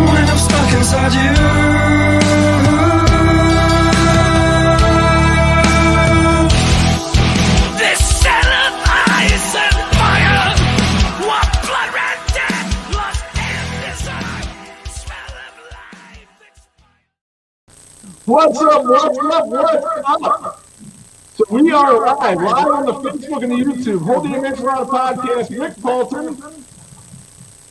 when I'm stuck inside you. This cell of ice and fire, what blood red dead, lost in desire, smell of life expired. What's up? So we are live on the Facebook and the YouTube. Hold the Enchilada podcast. Rick Paulton,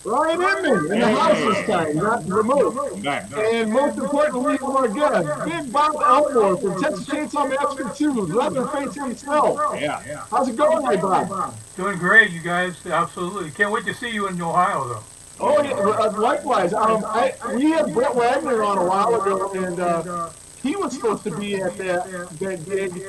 Ryan Inman in the house this time, not remote. And most importantly, our guest, Big Bob Elmore from Texas Chainsaw Massacre 2, Leatherface himself. Yeah. How's it going, my Bob? Doing great, you guys. Absolutely. Can't wait to see you in Ohio, though. Oh, yeah, likewise. We had Brett Wagner on a while ago, and he was supposed to be at that gig.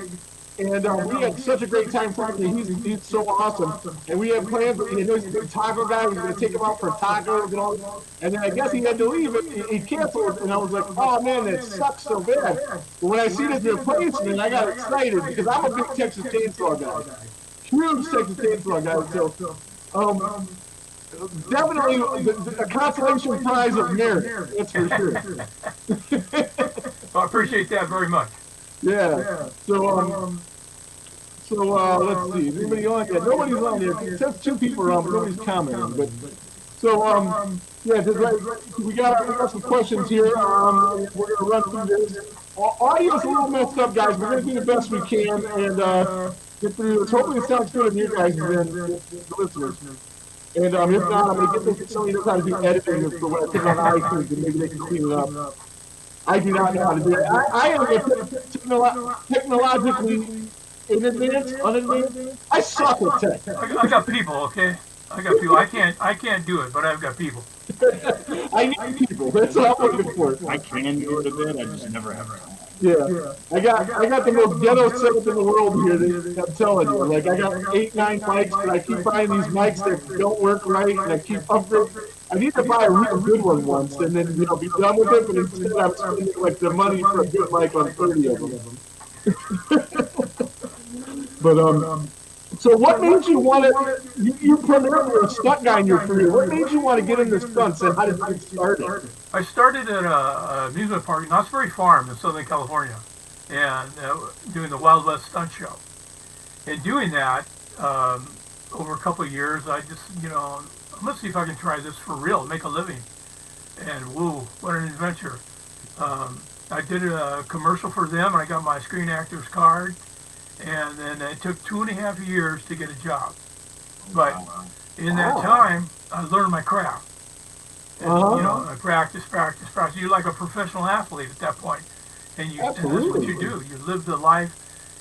And we had such a great time talking. He's so awesome. And we had plans. He's a big taco guy. We were going to take him out for tacos and all. And then I guess he had to leave. He canceled. And I was like, oh, man, that sucks so bad. But when I seen his replacement, I got excited because I'm a big Texas Chainsaw guy. Huge Texas Chainsaw guy. So, definitely a consolation prize of merit. That's for sure. Well, I appreciate that very much. Yeah. So let's see. Is anybody on yet? Nobody's on yet. It says 2 people are on, but nobody's commenting. But we got some questions here. We're gonna run through this. Audio's a little messed up, guys. We're gonna do the best we can and get through this. Hopefully, it sounds good to you guys and the listeners. And if not, I'm gonna get this to somebody who knows how to do editing for when I put it on iTunes, and maybe they can clean it up. I do not know how to do it. I am technologically unadvanced. I suck at tech. I got people, okay? I got people. I can't do it, but I've got people. I need people. That's all I'm looking for. I can do it a bit. I just never have time. Yeah. I got the most ghetto setup in the world here. I'm telling you. Like I got 8, 9 mics, but I keep buying these mics that don't work right, and I keep upgrading. I need to buy a real good one once, and then be done with it. But instead, I'm spending like the money for a good mic on 30 of them. But so what made you want to? You primarily were a stunt guy in your career. What made you want to get into stunts, and how did you get started? I started at an amusement park in Knott's Berry Farm in Southern California, and doing the Wild West stunt show. And doing that over a couple of years, I just let's see if I can try this for real, make a living. And woo, what an adventure. I did a commercial for them, and I got my Screen Actors card. And then it took 2.5 years to get a job. But in that time, I learned my craft. And, I practice. You're like a professional athlete at that point. And that's what you do. You live the life.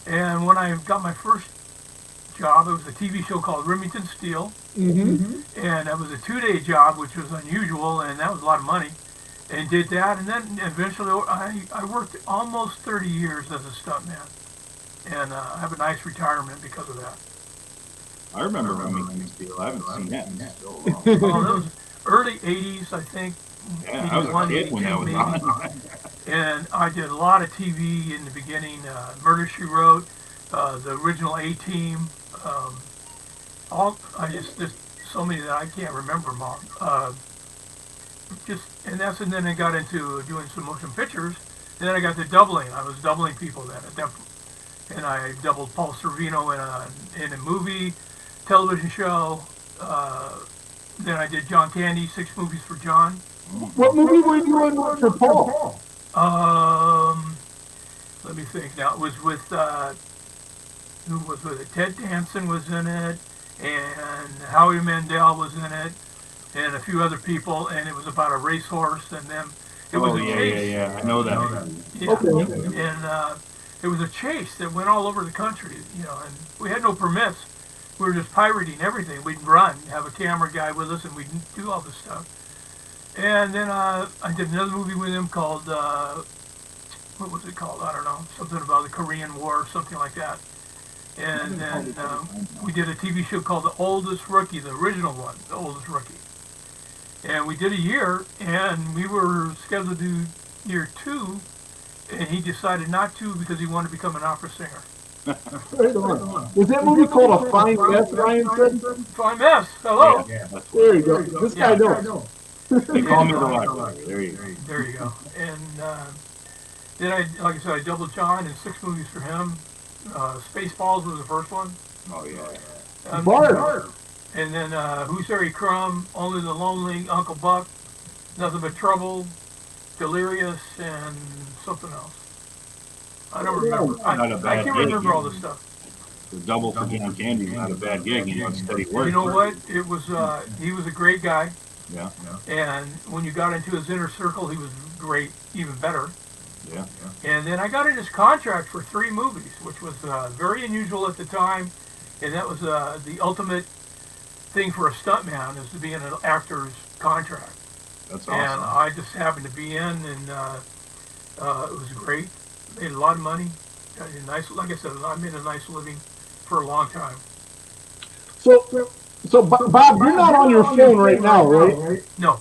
And when I got my first job, it was a TV show called Remington Steel. Mm-hmm. And that was a 2-day job, which was unusual, and that was a lot of money. And did that, and then eventually I worked almost 30 years as a stuntman. And I have a nice retirement because of that. I remember Remington Steel. I haven't seen that in so long. That was early 80s, I think. Yeah, I was a kid when that was on. And I did a lot of TV in the beginning. Murder, She Wrote, the original A-Team. Just so many that I can't remember, Mom. And then I got into doing some motion pictures. And then I got to doubling. I was doubling people then at that point. And I doubled Paul Sorvino in a movie, television show. Then I did John Candy, 6 movies for John. What movie were you doing for Paul? Let me think. Now it was with who was with it? Ted Danson was in it, and Howie Mandel was in it, and a few other people. And it was about a racehorse, and then it was a chase. Yeah, I know that. Yeah. Okay. And it was a chase that went all over the country, and we had no permits. We were just pirating everything. We'd run, have a camera guy with us, and we'd do all this stuff. And then I did another movie with him called, what was it called? I don't know. Something about the Korean War or something like that. And then we did a TV show called The Oldest Rookie, the original one, The Oldest Rookie. And we did a year, and we were scheduled to do year 2, and he decided not to because he wanted to become an opera singer. Right on. Was that movie called A Fine Mess, Ryan said? Fine mess. Hello. Yeah, that's There you what go. This guy knows. they call me the library. There you go. There you go. And then like I said, I doubled John in 6 movies for him. Spaceballs was the first one. Oh yeah. Bart. And then Who's Harry Crumb, Only the Lonely, Uncle Buck, Nothing But Trouble, Delirious, and something else. I don't remember. Not a I bad can't gig, remember all you the know. stuff. The double for John Candy is not a bad gig. You know, it's steady work. You know what? It was. He was a great guy, Yeah. and when you got into his inner circle, he was great, even better. Yeah. And then I got in his contract for 3 movies, which was very unusual at the time, and that was the ultimate thing for a stuntman, is to be in an actor's contract. That's And awesome. I just happened to be in, and it was great. Made a lot of money. Got a nice, like I said, I made a nice living for a long time. So Bob, you're not on your phone right now, right? No.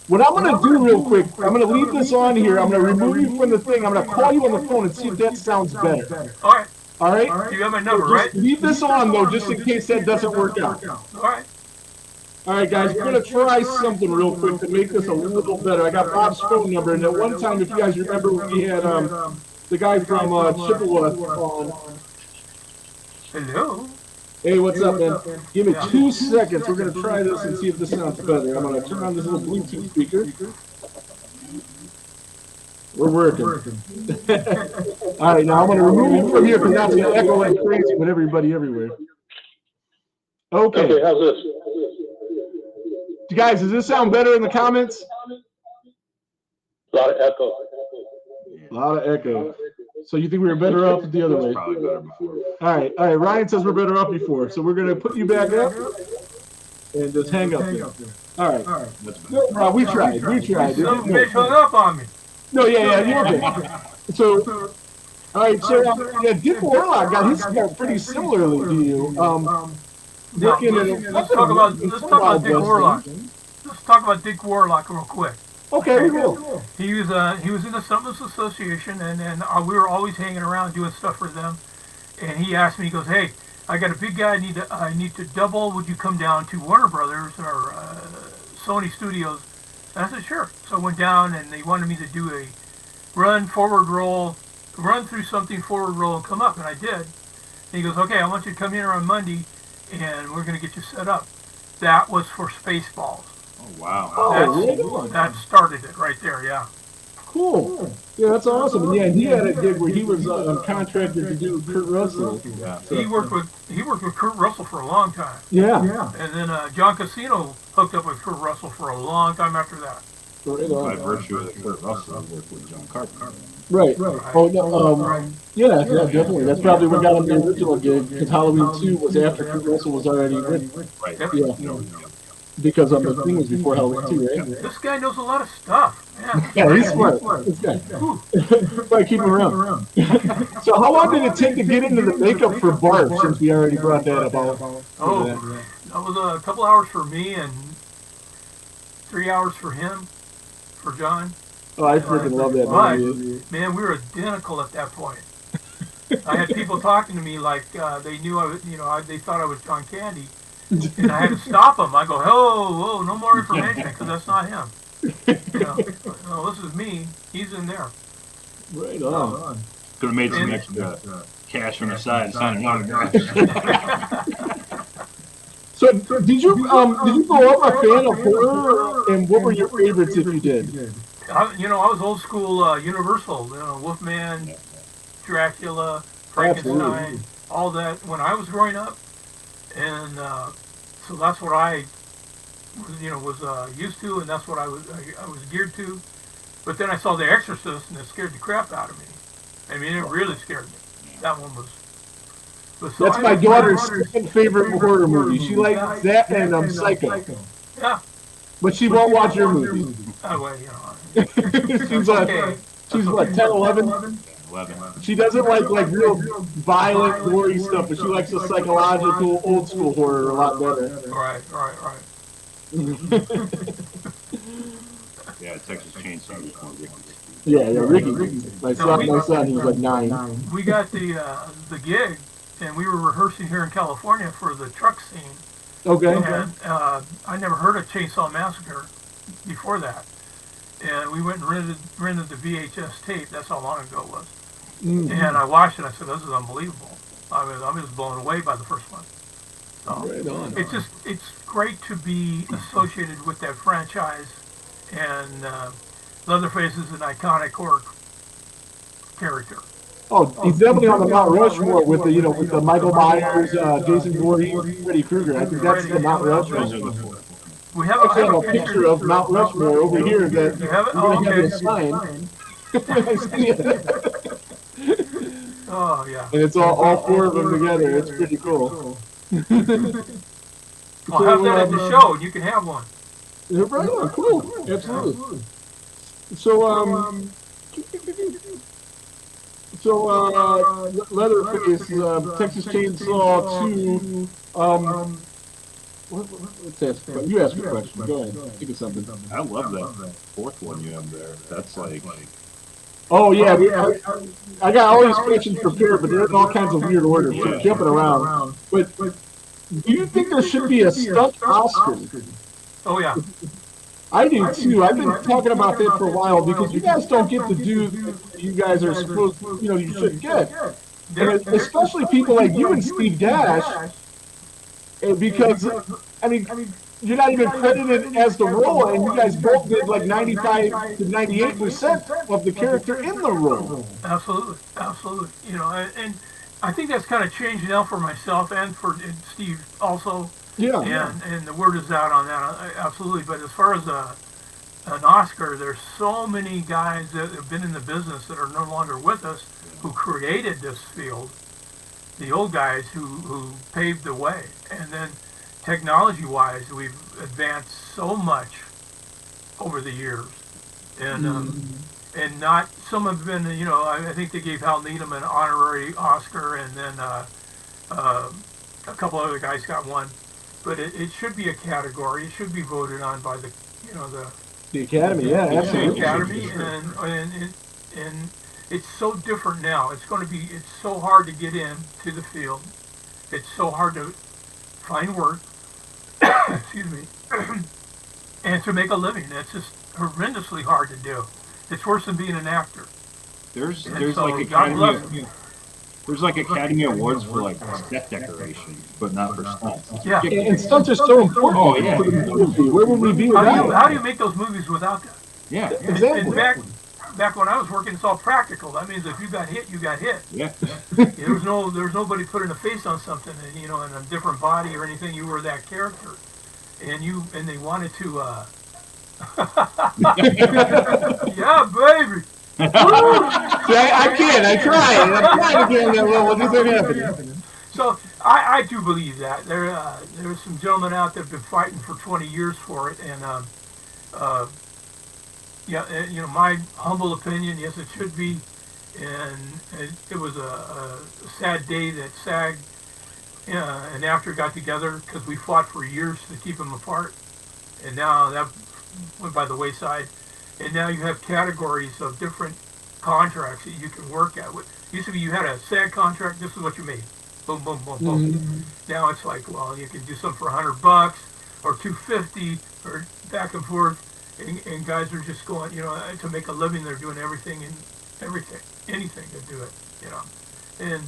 What I'm going to do real quick, I'm going to leave this on here. I'm going to remove you from the thing. I'm going to call you on the phone and see if that sounds better. All right. All right? You have my number, Just right? leave this on, though, just in case that doesn't work out. All right. All right, guys, we're going to try something real quick to make this a little better. I got Bob's phone number, and at one time, if you guys remember, we had the guy from Chippewa on. Hello. Hey, what's up, man? Give me 2 seconds. We're going to try this and see if this sounds better. I'm going to turn on this little Bluetooth speaker. We're working. All right, now I'm going to remove it from here because now it's going to echo like crazy with everybody everywhere. Okay. How's this? Guys, does this sound better in the comments? A lot of echo. A lot of echo. So you think we were better off the other way? Probably better before. All right. Ryan says we're better up before, so we're gonna put you back up and just hang up there. All right. That's better. We tried. Some bitch hung up on me. No, yeah, you're okay. So, all right. So, Dick Warlock got his start pretty similarly to you. Working in Let's talk about Dick Warlock. Let's talk about Dick Warlock real quick. Okay, we will. He was in the Stuntless Association, and we were always hanging around doing stuff for them. And he asked me, he goes, "Hey, I got a big guy. I need to double. Would you come down to Warner Brothers or Sony Studios?" And I said, "Sure." So I went down, and they wanted me to do a run through something forward roll, and come up, and I did. And he goes, "Okay, I want you to come here on Monday, and we're going to get you set up." That was for Spaceballs. Oh wow. Oh, That started it right there, yeah. Cool. Yeah, that's awesome. And yeah, he had a gig where he was contracted to do Kurt Russell. Yeah. He worked with Kurt Russell for a long time. Yeah. And then John Casino hooked up with Kurt Russell for a long time after that. By virtue of the Kurt Russell, I worked with John Carpenter. Right. Oh, no, yeah, definitely. That's probably what got him the original gig, because Halloween 2 was after Kurt Russell was already written. Right. Yep. Yeah. Because the thing was before Halloween 2, right? This guy knows a lot of stuff. Man. Yeah, he's smart. This guy. Might keep him around. So how long did it take to get into the makeup for Bart, since we already brought that about? Oh, that was a couple hours for me and 3 hours for him, for John. Oh, I freaking love that movie. Man, we were identical at that point. I had people talking to me like they knew I was, they thought I was John Candy. And I had to stop them. I go, whoa, no more information, because that's not him. No, this is me. He's in there. Right on. Could have made some extra cash on the side and signed an autograph. So did you grow up a fan of horror, and what were your favorites if you did? I was old school Universal. Wolfman, Dracula, Frankenstein, all that when I was growing up. And so that's what I was used to, and that's what I was geared to. But then I saw The Exorcist, and it scared the crap out of me. I mean, it really scared me. That one was. So that's my daughter's second favorite horror movie. She likes that and Psycho. Yeah. But she won't watch your movie. Well, She's what, 10, 11? 11. She doesn't like real violent, gory stuff, but she likes the psychological, old school horror a lot better. Right. Yeah, Texas Chainsaw was called Ricky. Yeah, Ricky. My son, he was like 9. We got the gig and we were rehearsing here in California for the truck scene. Okay. And I never heard of Chainsaw Massacre before that. And we went and rented the VHS tape. That's how long ago it was. Mm-hmm. And I watched it. I said, "This is unbelievable." I'm just blown away by the first one. So Right on. it's great to be associated with that franchise. And Leatherface is an iconic horror character. Oh, he's definitely on the Mount Rushmore with the, with the Michael Myers, Jason Voorhees, Freddy Krueger. I think that's the Mount Rushmore. Those are the four. We have I have a picture of Mount Rushmore over here that You have it? we're Oh, going to okay. have a sign. Oh, yeah. And it's all four of them together. It's pretty cool. I'll have that at the show, and you can have one. Yeah, right on. Cool. Absolutely. So, Leatherface, Texas Chainsaw 2, let's ask, you ask a question. Go ahead. Think of something. I love that fourth one you have there. That's like, Oh, yeah. I got all these questions prepared, but they're in all kinds of weird order, so Yeah. jumping around. But do you think there should be a stunt Oscar? Oh, yeah. I do too. I've been talking about that for a while because you guys don't get to do what you guys are supposed to, you should get. And especially people like you and Steve Dash, because, I mean, you're not even credited as the role, and you guys both did like 95 to 98% of the character in the role. Absolutely. Absolutely. And I think that's kind of changed now for myself and for Steve also. Yeah. And the word is out on that, absolutely. But as far as an Oscar, there's so many guys that have been in the business that are no longer with us who created this field, the old guys who paved the way. And then technology-wise, we've advanced so much over the years. And not, some have been, I think they gave Hal Needham an honorary Oscar, and then a couple other guys got one. But it should be a category. It should be voted on by the Academy, yeah, the absolutely. Academy, and it's so different now. It's so hard to get into the field. It's so hard to find work. Excuse me, and to make a living. It's just horrendously hard to do. It's worse than being an actor. there's so, like God bless Academy Awards for like set decoration, but not for stunts. Yeah. And stunts are so important Oh, yeah. for the movie. Where would we be without it? How do you make those movies without that? Yeah, And back when I was working, it's all practical. That means if you got hit, you got hit. yeah. There was nobody putting a face on something, and in a different body or anything. You were that character, and they wanted to. Yeah, baby. See, I can't. I tried. I'm trying to get in that level. It doesn't happen. So I do believe that there's some gentlemen out there that have been fighting for 20 years for it, and my humble opinion, yes, it should be. And it was a sad day that SAG and AFTRA got together because we fought for years to keep them apart, and now that went by the wayside. And now you have categories of different contracts that you can work at. Used to be you had a SAG contract, this is what you made. Boom, boom, boom, boom. Mm-hmm. Now it's like, well, you can do something for $100 or $250 or back and forth. And guys are just going, to make a living. They're doing anything to do it, And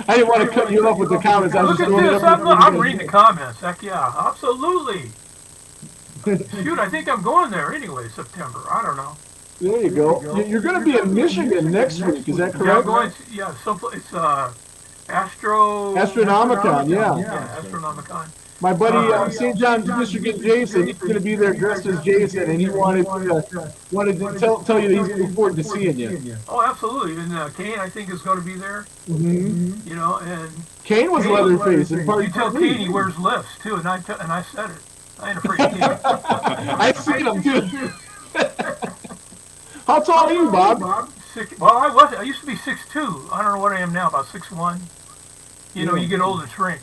I didn't want to cut you off with the comments. I was look just at going this. I'm reading the comments. Heck yeah, absolutely. Shoot, I think I'm going there anyway, September. I don't know. There you go. You're going to be in Michigan next week. Is that correct? Yeah, I'm going to, it's Astronomicon, yeah. Yeah, Astronomicon. My buddy St. John's, Michigan, Jason, he's going to be there dressed as Jason, and he wanted to tell you that he's looking forward to seeing you. Oh, absolutely. And Kane, I think, is going to be there. Mm-hmm. And Kane was Leatherface in part you tell 3. Kane he wears lifts too, and I said it. I ain't afraid of Kane. I've seen him too. How tall are you, Bob? I used to be 6'2". I don't know what I am now, about 6'1". You get old and shrink.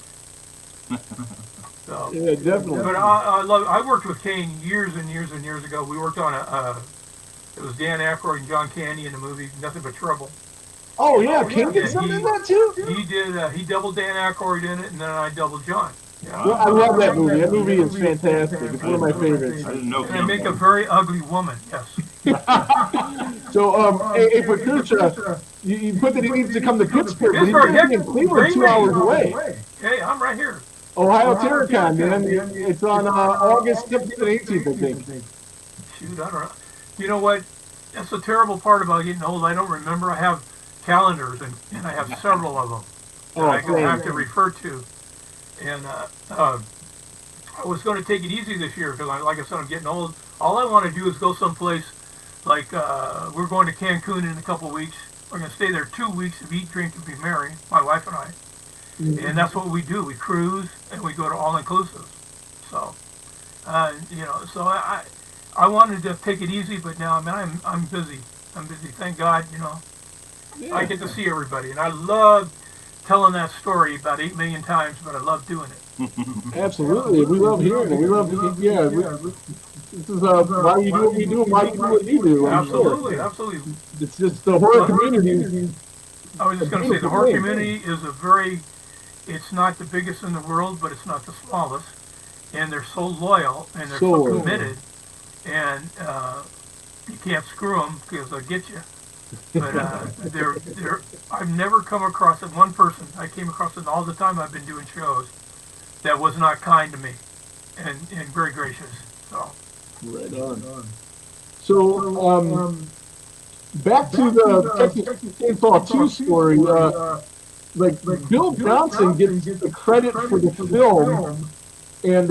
So, Yeah, definitely. but I worked with Kane years and years and years ago. We worked on it was Dan Aykroyd and John Candy in the movie Nothing But Trouble. Oh yeah, King did Yeah, something in that too. He did. He doubled Dan Aykroyd in it, and then I doubled John. Yeah. Well, I love that movie. That movie is fantastic. It's one of my favorites. I didn't know. And I make a very ugly woman. Yes. So, hey, Patricia, you put that he needs to come to Pittsburgh, but he's Pittsburgh, going to be in heck, Cleveland, 2 bring me. hours away. Hey, I'm right here. Ohio Terracon, man. It's on August 17th and 18th, I think. Shoot, I don't know. You know what? That's the terrible part about getting old. I don't remember. I have calendars, and I have several of them that I have to refer to. And I was going to take it easy this year because, like I said, I'm getting old. All I want to do is go someplace like we're going to Cancun in a couple of weeks. We're going to stay there 2 weeks of eat, drink, and be merry, my wife and I. And that's what we do. We cruise and we go to all-inclusive. So, so I wanted to take it easy, but now, man, I'm busy. I'm busy. Thank God, Yeah. I get to see everybody. And I love telling that story about 8 million times, but I love doing it. Absolutely. We love hearing it. We love, this is why you do what we do and why you do what you do. Absolutely, absolutely. It's just the horror community. I was just going to say, the horror community is it's not the biggest in the world, but it's not the smallest. And they're so loyal, and they're so committed, and you can't screw them because they'll get you. But I've never come across one person. I came across it all the time I've been doing shows that was not kind to me and very gracious. So. Right on. So, back to the Texas Chainsaw 2 story. Like Bill Johnson gets the credit for the film, and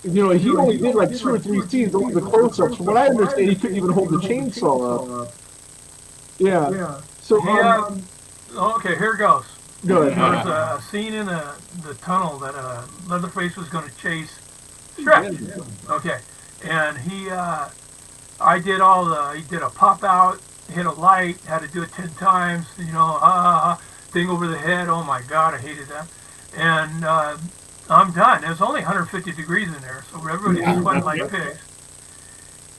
he only did like 2 or 3 scenes, only the close-ups. From what I understand, he couldn't even hold the chainsaw up. Yeah. So, okay, here it goes. Go ahead. There was a scene in the tunnel that Leatherface was going to chase Shrek. Okay, and he did a pop out, hit a light, had to do it 10 times, thing over the head. Oh my God, I hated that. And I'm done. It was only 150 degrees in there, so everybody's sweating like pigs.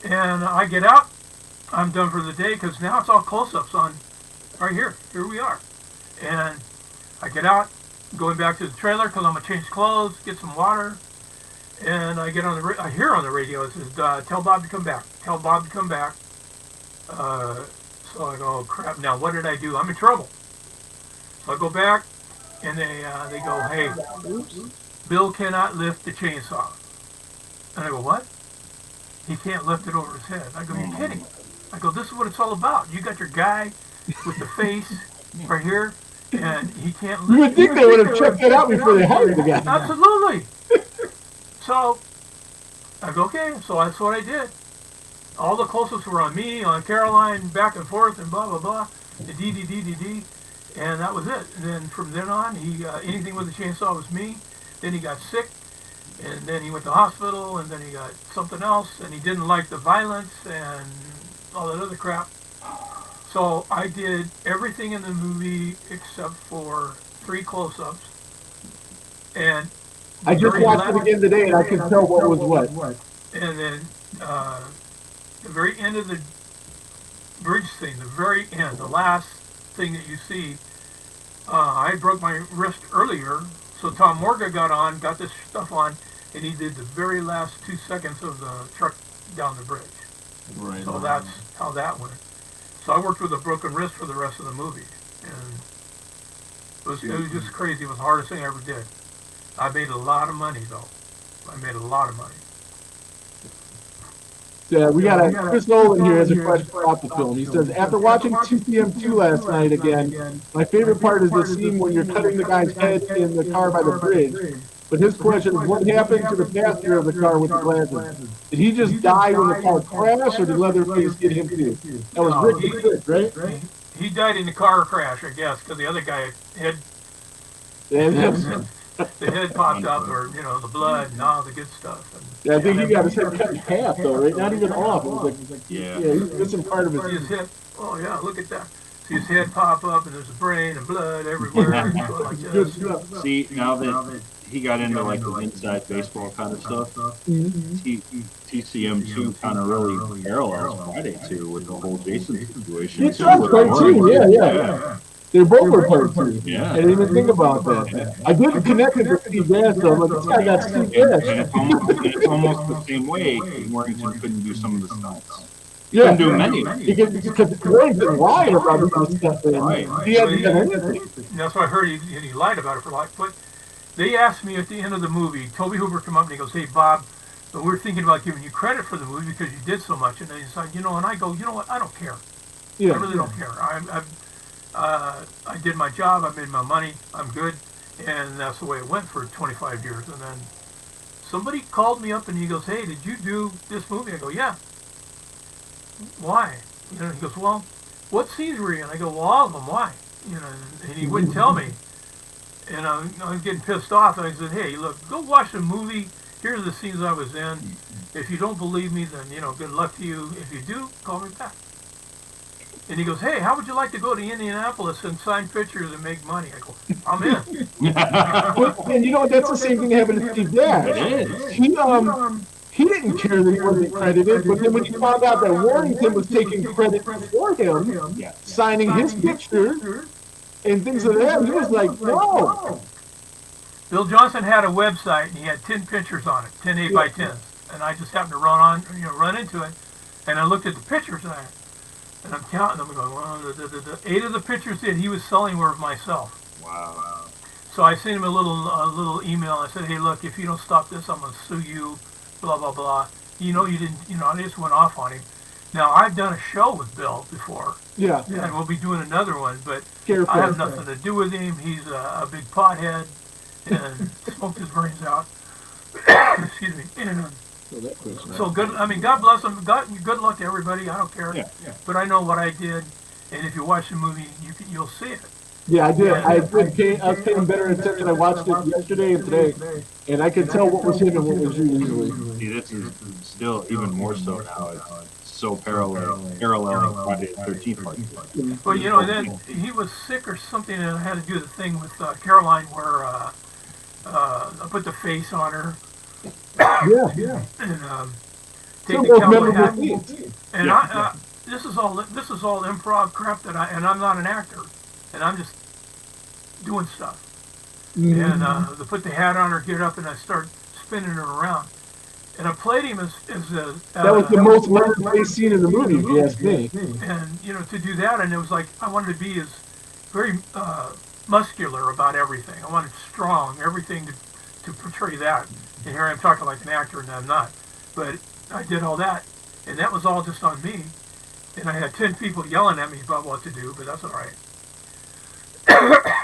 And I get out. I'm done for the day because now it's all close-ups on right here. Here we are. And I get out, going back to the trailer because I'm going to change clothes, get some water. And I get I hear on the radio, it says, tell Bob to come back. Tell Bob to come back. So I go, oh, crap, now what did I do? I'm in trouble. So I go back, and they go, hey, Bill cannot lift the chainsaw. And I go, what? He can't lift it over his head. I go, you're kidding. I go, this is what it's all about. You got your guy with the face right here, and he can't lift it. You would think they would have checked it out before they hired the guy. Absolutely. So I go, okay, so that's what I did. All the closest were on me, on Caroline, back and forth, and blah, blah, blah, and D, and that was it. And then from then on, anything with the chainsaw was me. Then he got sick, and then he went to hospital, and then he got something else, and he didn't like the violence and all that other crap. So I did everything in the movie except for 3 close-ups. And I just watched it again today, and I can tell what was what. And then the very end of the bridge scene, the very end, the last thing that you see, I broke my wrist earlier, so Tom Morga got this stuff on, and he did the very last 2 seconds of the truck down the bridge. Right. So that's how that went. So I worked with a broken wrist for the rest of the movie, and it was just crazy. It was the hardest thing I ever did. I made a lot of money, though. I made a lot of money. Yeah, we got Chris Nolan here has a question about the film. He says, after watching 2PM2 last night again, my favorite part is the scene when you're cutting the guy's head in the car by the bridge. But his question is, what happened to the passenger of the car with the glasses? Did he just die when the car crashed, or did Leatherface get him too? That was Rick, right? He died in the car crash, I guess, because the other guy had... The head popped up, or, the blood and all the good stuff. And, yeah, I think he got his head cut in half, though, right? Not even off. It was like, yeah, he's missing part of his his head. Oh, yeah, look at that. see his head pop up, and there's a brain and blood everywhere. And he's going like Good this. stuff. See, now that he got into like the inside baseball kind of stuff, TCM2 kind of really parallels Friday 2 with the whole Jason situation. It does part two, yeah. They both were part two. Yeah. I didn't even think about that. I didn't connect it to Steve Nash, though. I'm like, this guy got Steve Nash. And it's almost the same way. Warrington couldn't do some of the stunts. Yeah. Couldn't do many. Because Warrington lied about this stuff. Right. He hadn't done anything. That's what I heard. He lied about it for like. But they asked me at the end of the movie. Toby Hooper come up and he goes, "Hey Bob, we're thinking about giving you credit for the movie because you did so much." And they said, and I go, you know what? I don't care. Yeah. I really don't care. I did my job. I made my money. I'm good. And that's the way it went for 25 years. And then somebody called me up and he goes, "Hey, did you do this movie?" I go, "Yeah." "Why?" He goes, "Well, what scenes were you in?" I go, "Well, all of them. Why?" And he wouldn't tell me. And I was getting pissed off. And I said, "Hey, look, go watch the movie. Here are the scenes I was in. If you don't believe me, then, good luck to you. If you do, call me back." And he goes, "Hey, how would you like to go to Indianapolis and sign pictures and make money?" I go, "I'm in." And that's the same thing that happened to Steve Nash. He didn't care that he wasn't credited, but then when he found out that Warrington was taking credit for him, signing his picture and things like that, he was like, no. Bill Johnson had a website and he had 10 pictures on it, 10 8x10s, and I just happened to run into it, and I looked at the pictures and I'm counting them and going, well, the 8 of the pictures that he was selling were of myself. Wow. So I sent him a little email. I said, "Hey, look, if you don't stop this, I'm going to sue you, blah, blah, blah." You didn't, I just went off on him. Now, I've done a show with Bill before. Yeah. And we'll be doing another one, but Careful. I have nothing to do with him. He's a big pothead and smoked his brains out. Excuse me. And, so good. I mean, God bless him. Good luck to everybody. I don't care. Yeah. But I know what I did, and if you watch the movie, you'll see it. Yeah, I did. I was paying better attention. I watched it yesterday and today, and I could tell what was him and what was you usually. See, this is still even more so now. It's so paralleling Friday the 13th part. Well, then he was sick or something, and I had to do the thing with Caroline where I put the face on her. Yeah. And take Some the most cowboy memorable hat. scenes. And this is all improv crap and I'm not an actor, and I'm just doing stuff. And I put the hat on her, get up, and I start spinning her around. And I played him as that was the most Leatherface scene in the movie, if you ask me. And to do that, and it was like I wanted to be as very muscular about everything. I wanted strong, everything to portray that. And here I'm talking like an actor, and I'm not. But I did all that, and that was all just on me. And I had 10 people yelling at me about what to do, but that's all right.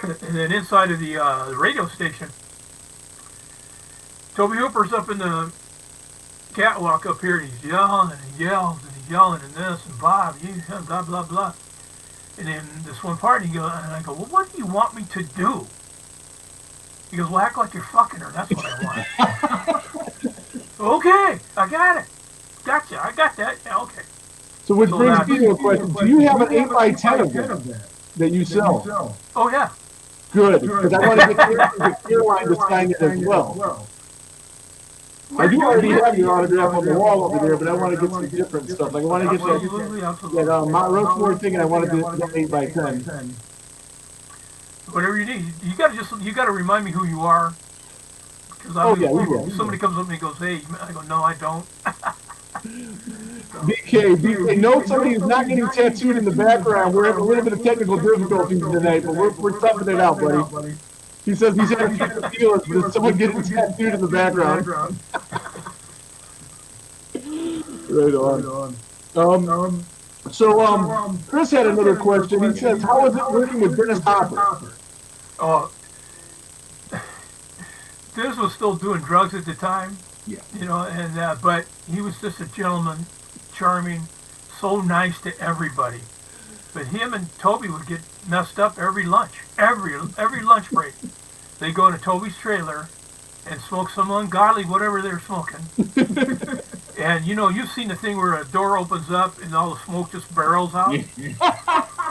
And then inside of the radio station, Toby Hooper's up in the catwalk up here, and he's yelling, and he yells, and he's yelling, and this, and Bob, blah, blah, blah. And then this one part, and I go, "Well, what do you want me to do?" He goes, "Well, act like you're fucking her. That's what I want." "Okay, I got it. Gotcha, I got that. Yeah, okay." So which brings me to a question. Do you have an 8x10 of that you sell? Oh, yeah. Good, because I want to get Caroline to sign it as well. I do already have your autograph on the wall over there, but I want to get some different stuff. Like I want to get Absolutely. that Mount Rushmore thing, and I want to do that 8x10. Whatever you need. You got to remind me who you are. Because we will. Somebody comes up to me and goes, "Hey," I go, "No, I don't." BK, know somebody who's not getting tattooed in the background. We're having a little bit of technical difficulties tonight, but we're toughing it out, buddy. He says he's having to feel it. There's someone getting tattooed in the background. Right on. So Chris had another question. He says, how was it working with Dennis Hopper? Oh, Dennis was still doing drugs at the time. Yeah. And but he was just a gentleman, charming, so nice to everybody. But him and Toby would get messed up every lunch, every lunch break. They go into Toby's trailer and smoke some ungodly whatever they're smoking. And you've seen the thing where a door opens up and all the smoke just barrels out.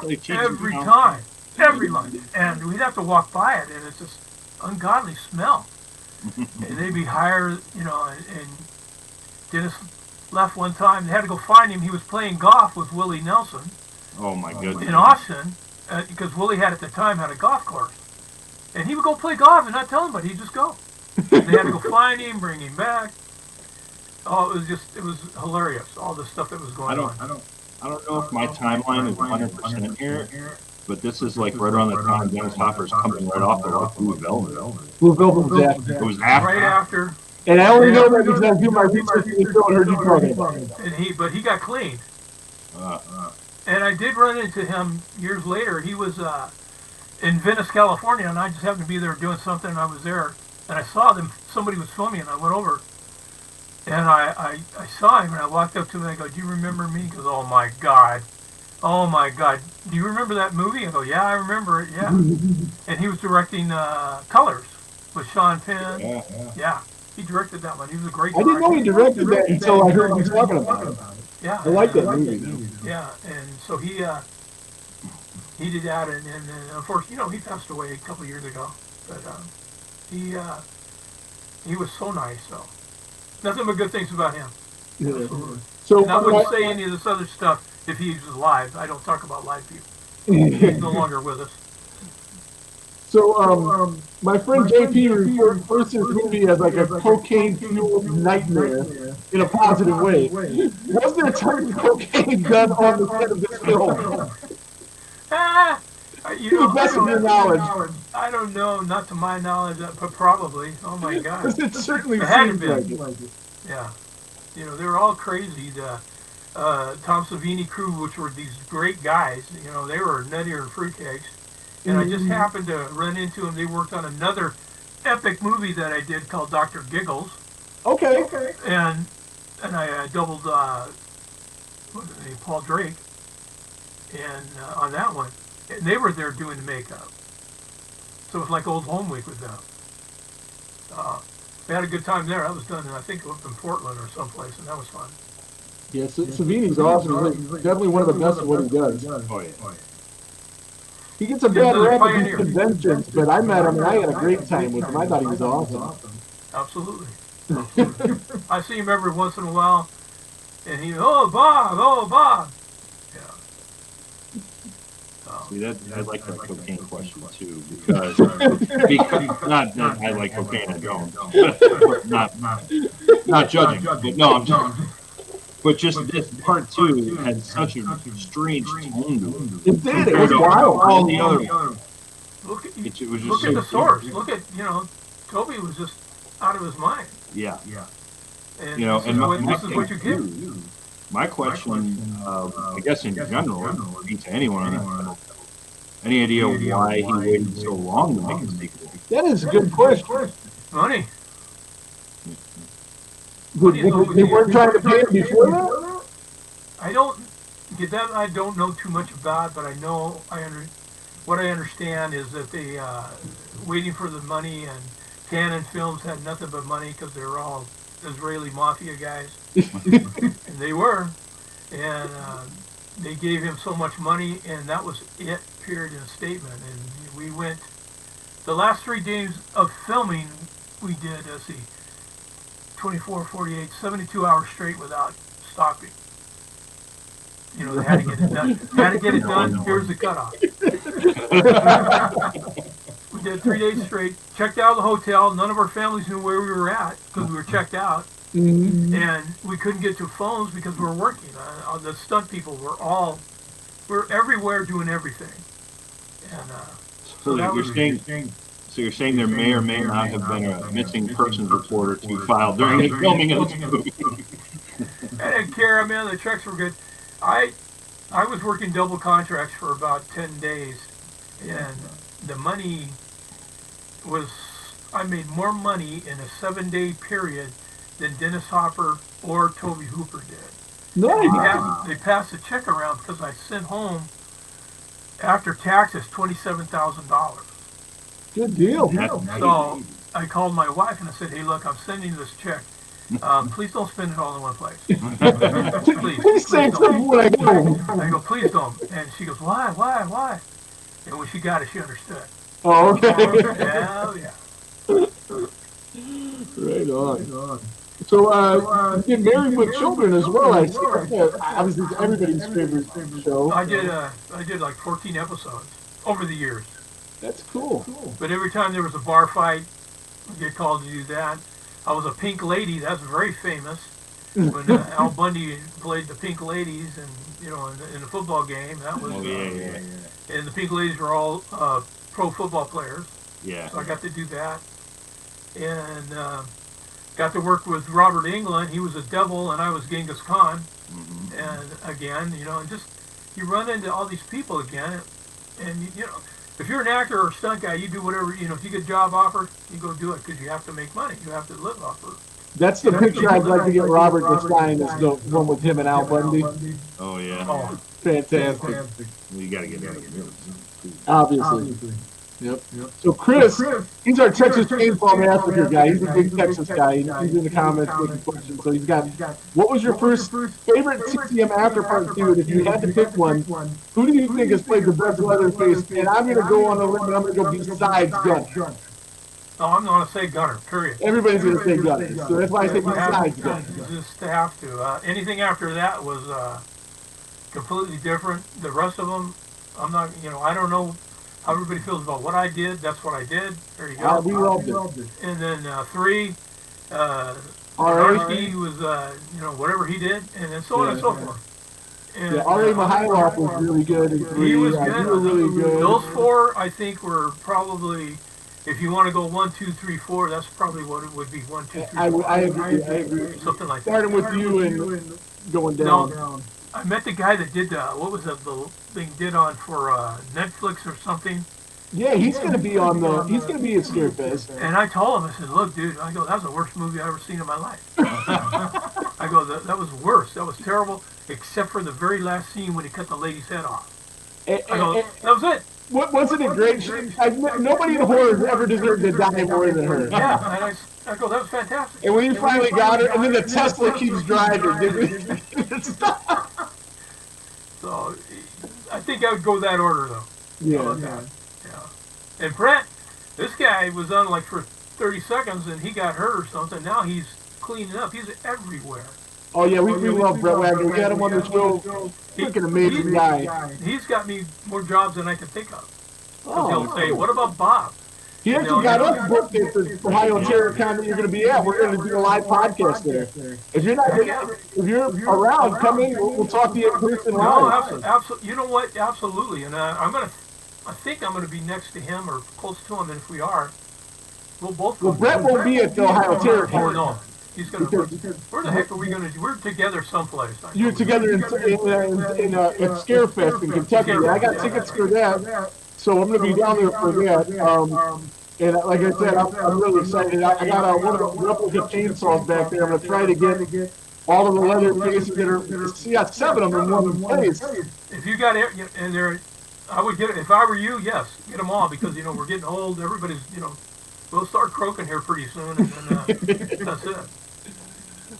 Like, geez, every you know, time, every lunch, and we'd have to walk by it, and it's this ungodly smell. And they'd be hired, and Dennis left one time. They had to go find him. He was playing golf with Willie Nelson Oh my goodness. in Austin, because Willie at the time had a golf course. And he would go play golf and not tell anybody. He'd just go. They had to go find him, bring him back. Oh, it was hilarious. All the stuff that was going on. I don't know if my timeline is 100% here, but this is like right around the time Dennis Hopper's coming right off of Blue Velvet. Blue Velvet was after. It was after. Right after. And I only know that because I do my research and heard you talking about it. But he got cleaned. Uh, And I did run into him years later. He was in Venice, California, and I just happened to be there doing something, and I was there, and I saw them. Somebody was filming, and I went over, and I saw him, and I walked up to him, and I go, "Do you remember me?" He goes, "Oh my God. Do you remember that movie?" I go, "Yeah, I remember it, yeah." And he was directing Colors with Sean Penn. Yeah, he directed that one. He was a great I director. didn't know he directed that until I heard you talking about it. Yeah. I like that movie. Yeah, and so he did that, and unfortunately, he passed away a couple of years ago. But he was so nice. So nothing but good things about him. Yeah. Absolutely. So And I wouldn't say any of this other stuff if he was alive. I don't talk about live people. He's no longer with us. So, my friend JP refers to this movie as like a cocaine-fueled nightmare in a positive way. Was there a ton of cocaine done on the set of this film? To the best of your knowledge. I don't know, not to my knowledge, but probably. Oh my God. It certainly It had to seems be. like it. Yeah. They were all crazy. The Tom Savini crew, which were these great guys, they were nuttier than fruitcakes. And I just happened to run into them. They worked on another epic movie that I did called Dr. Giggles. Okay. And I doubled what's his name, Paul Drake, and on that one. And they were there doing the makeup. So it was like old home week with them. We had a good time there. That was done, I think, up in Portland or someplace, and that was fun. Yeah, Savini's awesome. He's definitely one of the best at what he does. oh yeah. He gets a bad rap at these conventions, but I met him and I had a great time with him. I thought he was awesome. Absolutely. I see him every once in a while, and oh Bob. Yeah. See, I like that cocaine question too, because not I like cocaine, I don't. not judging, but no, I'm just. But just this part two had such a strange tone to it. It did. It was wild. All the other. Look at It was just look so at the source. different. Look at Toby was just out of his mind. Yeah. And You know, this and is what you get. my question, I guess in general, would be to anyone, any idea why he waited so long to make a sequel? That is a good question. Money. They weren't trying to pay him before that? I don't get that. I don't know too much about, but I know what I understand is that they waiting for the money, and Cannon Films had nothing but money because they were all Israeli mafia guys, and they were, and they gave him so much money, and that was it. Period in a statement. And we went the last 3 days of filming. We did 24, 48, 72 hours straight without stopping. They had to get it done. Had to get it done. Here's the cutoff. We did 3 days straight. Checked out of the hotel. None of our families knew where we were at because we were checked out. And we couldn't get to phones because we were working. The stunt people were everywhere doing everything. And So you're saying there may or may not have been a missing persons report or two filed during the filming of this movie. I didn't care, man. The checks were good. I was working double contracts for about 10 days, and the money was, I made more money in a 7-day period than Dennis Hopper or Toby Hooper did. Nice. They passed a check around because I sent home, after taxes, $27,000. Good deal. So I called my wife and I said, "Hey, look, I'm sending you this check. Please don't spend it all in one place. Please save some when I go. I go, please don't. And she goes, why? And when she got it, she understood. Oh, okay. Yeah, yeah. Right on. So, you get Married with Children as well. I see. Obviously, it's everybody's favorite show. I did like 14 episodes over the years. That's cool. But every time there was a bar fight, I get called to do that. I was a Pink Lady. That's very famous. When Al Bundy played the Pink Ladies, and in the football game, that was. And the Pink Ladies were all pro football players. Yeah. So I got to do that, and got to work with Robert Englund. He was a devil, and I was Genghis Khan. Mm-hmm. And again, and just you run into all these people again, and if you're an actor or a stunt guy, you do whatever, if you get a job offer, you go do it because you have to make money. You have to live off of it. That's the picture I'd like to get Robert to sign, is the one with him and Al Bundy. Oh, yeah. Oh, Fantastic. Well, you got to get that. Obviously. Yep. So Chris, he's our Texas Chainsaw Massacre guy. He's a big Texas guy. He's in the comments making questions. So he's got, what was your first favorite TCM after part 2? And if you had to pick one, who do you think has played the best Leatherface? And I'm going to go on a limb, and I'm going to go besides Gunner. Oh, I'm going to say Gunner, period. Everybody's going to say Gunner. So that's why I say besides Gunner. You just have to. Anything after that was completely different. The rest of them, I'm not, I don't know how everybody feels about what I did. That's what I did. There you go. We loved it. And then 3, R.A. was, whatever he did, and then so on and so forth. And, R.A. Mihailov was really good in 3. He was good. You were really good. Those 4, I think, were probably, if you want to go 1, 2, 3, 4, that's probably what it would be. 1, 2, 3, 4. I agree. Something like that. Starting with you and going down. No, I met the guy that did what was that the thing did on for Netflix or something. Yeah, he's gonna be on he's gonna be at Scarefest. And I told him, I said, look, dude, I go, that was the worst movie I've ever seen in my life. I go, that was worse. That was terrible, except for the very last scene when he cut the lady's head off. I go, that was it. Wasn't it great? Nobody in horror ever deserved to die more than her. Yeah, and I go, that was fantastic. And when you finally got her, and then the Tesla keeps driving. So, I think I would go that order, though. Yeah. And Brett, this guy was on like for 30 seconds, and he got hurt or something. Now he's cleaning up. He's everywhere. Oh, yeah, we love Brett Wagner. We had him on the show. Freaking amazing guy. He's got me more jobs than I can think of. Oh, He'll say, what about Bob? He actually got us booked at the Ohio Terror Con that you're going to be at. We're going to do a live podcast there. If you're around, come in. We'll talk to you in person live. No, absolutely. You know what? Absolutely. And I think I'm going to be next to him or close to him. And if we are, we'll both. Well, Brett won't be at the Ohio Terror Con. Oh no. He's going to. Where the heck are we going to? We're together someplace. You're together at Scarefest in Kentucky. I got tickets for that. So I'm going to be down there for that. And like I said, I'm really excited. I got one of the replica chainsaws back there. I'm going to try to get all of the Leatherfaces that are, see, I got 7 of them in one place. If you got it, and there, I would get it. If I were you, yes, get them all because, we're getting old. Everybody's, we'll start croaking here pretty soon. And then that's it.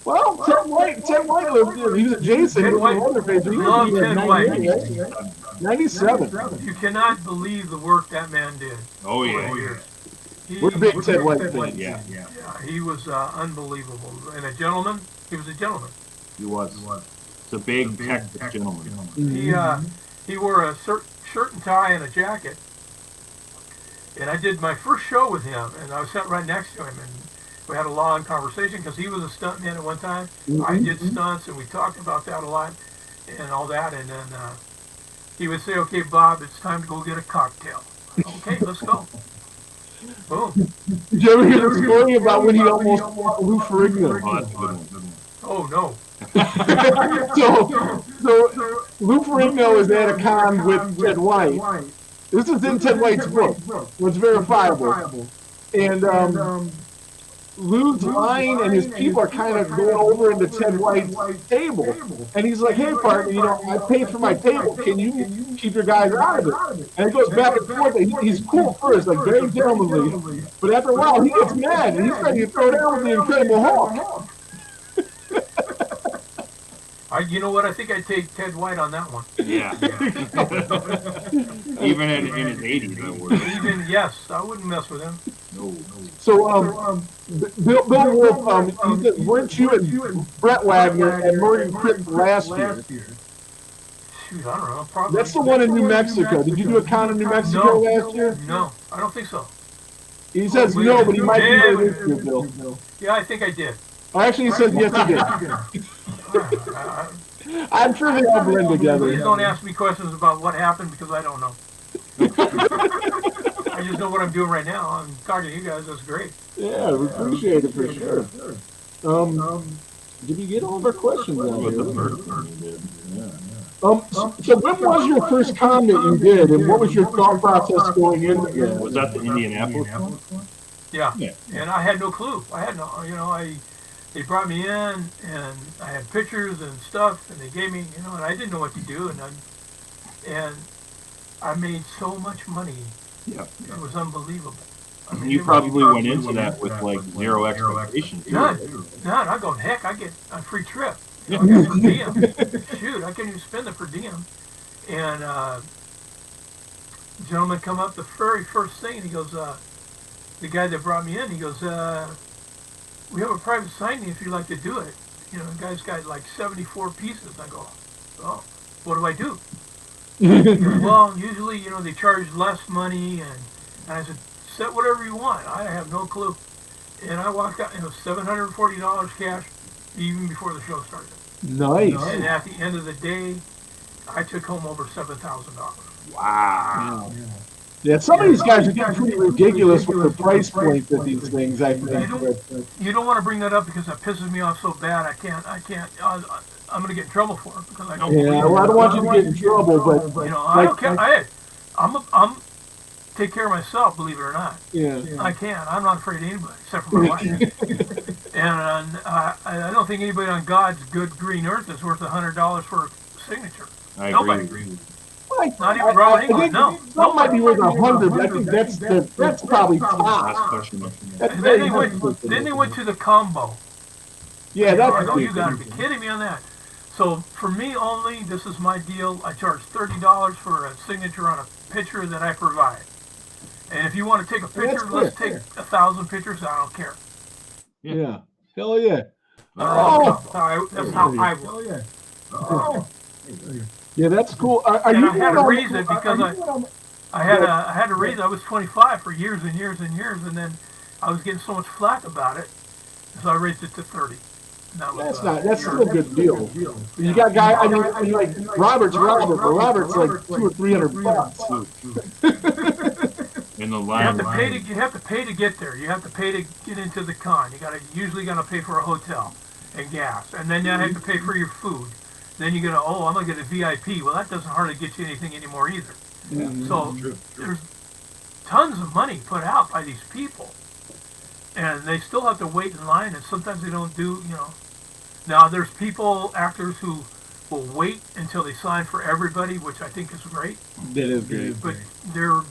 Well, Ted White lived there. He was a Jason. Ted White. Love Ted White. 97. You cannot believe the work that man did. Oh, yeah. We're big Ted White fans. Yeah. He was unbelievable. And a gentleman. He was a gentleman. He was. It's a big Texas gentleman. He wore a shirt and tie and a jacket. And I did my first show with him, and I was sat right next to him, and we had a long conversation because he was a stuntman at one time. I did stunts, and we talked about that a lot and all that. And then he would say, "Okay, Bob, it's time to go get a cocktail." Okay, let's go. Boom. Did you ever hear the story about when he almost fought Lou Ferrigno? Oh, no. so Lou Ferrigno is at a con with Ted White. This is in Ted White's book, so it's verifiable. And Lou's line and his people are kind of going over into Ted White's table. And he's like, "Hey, partner, I paid for my table. Can you keep your guys out of it?" And it goes back and forth. He's cool first, like very gentlemanly. But after a while, he gets mad, and he's ready to throw down with the Incredible Hulk. You know what? I think I'd take Ted White on that one. Yeah. Even in his 80s, I would. Even yes, I wouldn't mess with him. No. So, Bill Wolf, you said, weren't you and Brett Wagner at Northern Crypt last year? Shoot, I don't know. Probably. That's the one in New Mexico. Did you do a con in New Mexico last year? No, I don't think so. He says no, but he might be there this year, Bill. Yeah, I think I did. Oh, actually, he says yes, he did. I'm sure they all blend together. Please don't ask me questions about what happened because I don't know. I just know what I'm doing right now. I'm talking to you guys. That's great. Yeah, we appreciate it for sure. Did we get all of our questions out here? So when was your first con that you did, and what was your thought process going into it? Was that the Indianapolis one? Yeah. And I had no clue. I had no, they brought me in, and I had pictures and stuff, and they gave me, and I didn't know what to do, and I made so much money. Yeah. It was unbelievable. I mean, You probably went into that with like zero expectations. None. I'm going, heck, I get a free trip. Yeah. I get per diem. Shoot, I can't even spend the per diem. And the gentleman come up the very first thing, and he goes, the guy that brought me in, he goes, we have a private signing if you'd like to do it. The guy's got like 74 pieces. I go, oh, what do I do? He goes, well, usually, they charge less money, and I said, set whatever you want. I have no clue. And I walked out, $740 cash even before the show started. Nice. And at the end of the day, I took home over $7,000. Wow. Yeah, some of these guys are getting pretty ridiculous with the price point of these things, I think. You don't want to bring that up because that pisses me off so bad. I can't. I'm going to get in trouble for it because I don't believe it. Well, I don't want you to get in trouble, but I don't care. I'm take care of myself, believe it or not. Yeah. I can. I'm not afraid of anybody except for my wife. And I don't think anybody on God's good green earth is worth $100 for a signature. I Nobody. agree. Not even Robert England. No. Some might be worth 100, but I think that's probably Last top. question. And then they went to the combo. Yeah, that's I go, you got to be kidding me on that. So for me only, this is my deal. I charge $30 for a signature on a picture that I provide. And if you want to take a picture, let's take 1,000 pictures. I don't care. Yeah. Hell yeah. That's how I will. Yeah. Oh. Yeah, that's cool. Are And you I had to on- raise it because I had to raise it. I was 25 for years and years and years, and then I was getting so much flack about it, so I raised it to 30. And that was, that's still a good deal. You got guys, I mean, like Robert's like $200 or $300. In the You line. have to pay to get there. You have to pay to get into the con. Usually got to pay for a hotel and gas, and then you have to pay for your food. Then you get I'm gonna get a VIP. Well, that doesn't hardly get you anything anymore either. Mm-hmm. So there's tons of money put out by these people, and they still have to wait in line. And sometimes they don't do. Now there's actors who will wait until they sign for everybody, which I think is great. That is great. But they're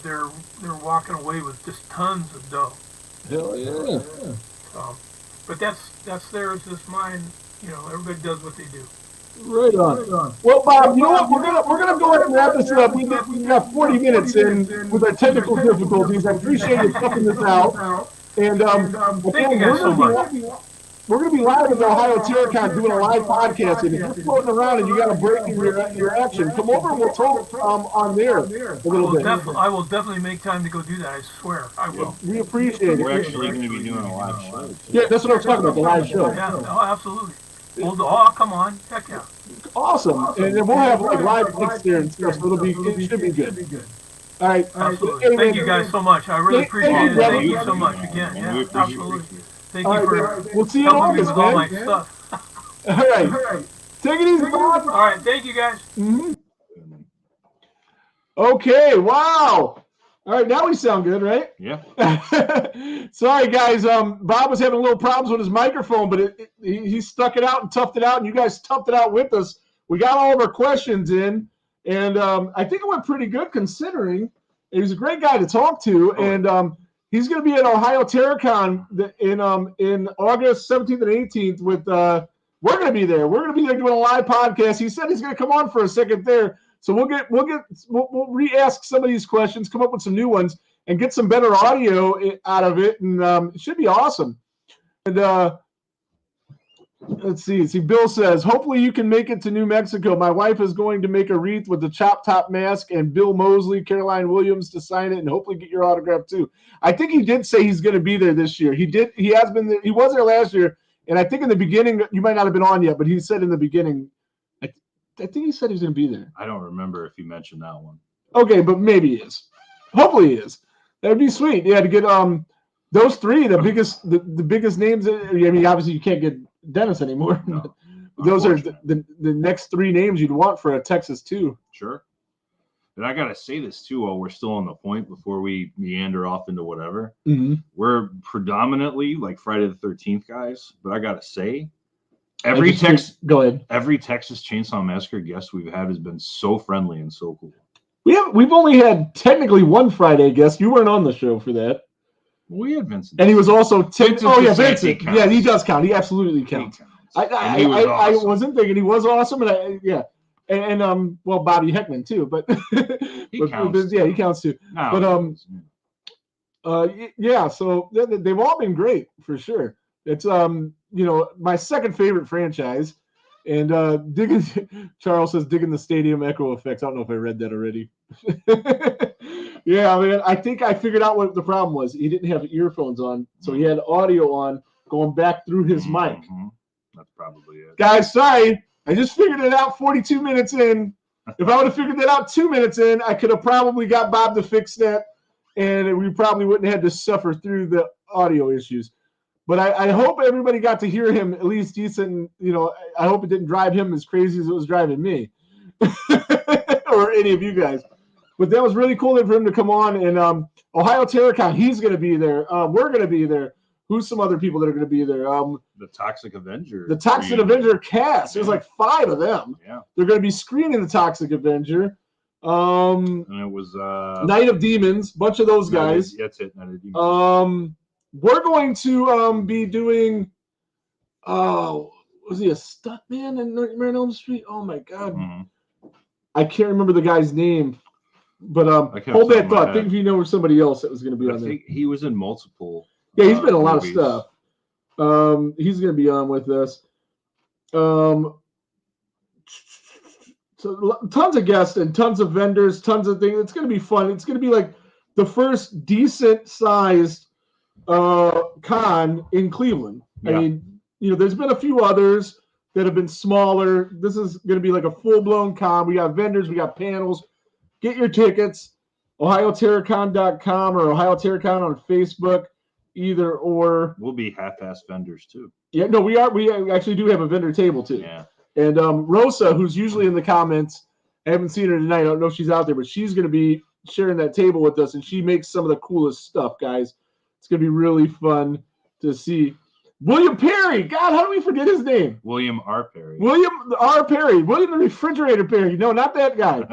walking away with just tons of dough. Hell yeah. But that's theirs. That's mine. Everybody does what they do. Right on. Well, Bob, you know what? We're gonna go ahead and wrap this up. We got 40 minutes in with our technical difficulties. I appreciate you checking this out. And Thank you guys so much. We're gonna be live at the Ohio Terracon doing a live podcast. And if you're floating around and you got a break in your action, come over and we'll talk on there a little bit. I will definitely make time to go do that. I swear, I will. We appreciate We're it. actually going to be doing a live show. Yeah, that's what I was talking about, the live show. Yeah, absolutely. Well, come on, heck yeah. Awesome. And then we'll have like live pics there and stuff, so it should be good. All right. Absolutely. Anyway, Thank you guys so much. I really appreciate it. brother. Thank you so much again. And we Yeah, appreciate absolutely. it. Thank All you right, for we'll see you in helping me August, with all my man. stuff. All right. Take it easy, Bob. All right, thank you guys. Mm-hmm. Okay, wow. All right, now we sound good, right? Yeah. Sorry, guys. Bob was having a little problems with his microphone, but he stuck it out and toughed it out, and you guys toughed it out with us. We got all of our questions in, and I think it went pretty good considering. He was a great guy to talk to, and he's going to be at Ohio Terracon in August 17th and 18th with we're going to be there. We're going to be there doing a live podcast. He said he's going to come on for a second there. So we'll re-ask some of these questions, come up with some new ones, and get some better audio out of it. And it should be awesome. And let's see. Bill says, hopefully you can make it to New Mexico. My wife is going to make a wreath with the Chop Top mask and Bill Mosley, Caroline Williams to sign it and hopefully get your autograph too. I think he did say he's going to be there this year. He has been there. He was there last year. And I think in the beginning, you might not have been on yet, but he said in the beginning, I think he said he's going to be there. I don't remember if he mentioned that one. Okay, but maybe he is. Hopefully he is. That would be sweet. Yeah, to get those three, the biggest names. I mean, obviously you can't get Dennis anymore. No, those are the next three names you'd want for a Texas 2. Sure. But I got to say this too while we're still on the point before we meander off into whatever. Mm-hmm. We're predominantly like Friday the 13th guys, but I got to say, every Texas Chainsaw Massacre guest we've had has been so friendly and so cool. We've only had technically one Friday guest. You weren't on the show for that. We had Vincent. And he was also Vincent. Vincent. Yeah, he does count. He absolutely counts. I wasn't thinking he was awesome, and well, Bobby Heckman too, but he counts. Yeah, he counts too. No, but yeah, so they've all been great for sure. It's my second favorite franchise, and Charles says digging the stadium echo effects. I don't know if I read that already. Yeah, man, I think I figured out what the problem was. He didn't have earphones on, so he had audio on going back through his mic. That's probably it. Guys, sorry. I just figured it out 42 minutes in. If I would have figured that out 2 minutes in, I could have probably got Bob to fix that, and we probably wouldn't have had to suffer through the audio issues. But I hope everybody got to hear him at least decent. I hope it didn't drive him as crazy as it was driving me or any of you guys. But that was really cool for him to come on. And Ohio Terracon, he's going to be there. We're going to be there. Who's some other people that are going to be there? The Toxic Avenger. The Toxic Avenger cast. There's like 5 of them. Yeah. They're going to be screening the Toxic Avenger. And it was Night of Demons. Bunch of those guys. That's it. Night of Demons. We're going to be doing. Was he a stuntman in Nightmare on Elm Street? Oh my God. Mm-hmm. I can't remember the guy's name. But hold that thought. I think if you know somebody else that was going to be on there. He was in multiple. Yeah, he's been in a lot of stuff. He's going to be on with us. So tons of guests and tons of vendors, tons of things. It's going to be fun. It's going to be like the first decent-sized con in Cleveland. Yeah. I mean, there's been a few others that have been smaller. This is going to be like a full-blown con. We got vendors. We got panels. Get your tickets, OhioTerracon.com or Ohio Terracon on Facebook, either or. We'll be half-ass vendors too. Yeah, no, we are. We actually do have a vendor table too. Yeah. And Rosa, who's usually in the comments, I haven't seen her tonight. I don't know if she's out there, but she's going to be sharing that table with us, and she makes some of the coolest stuff, guys. It's going to be really fun to see. William Perry. God, how do we forget his name? William R. Perry. William R. Perry. William the Refrigerator Perry. No, not that guy.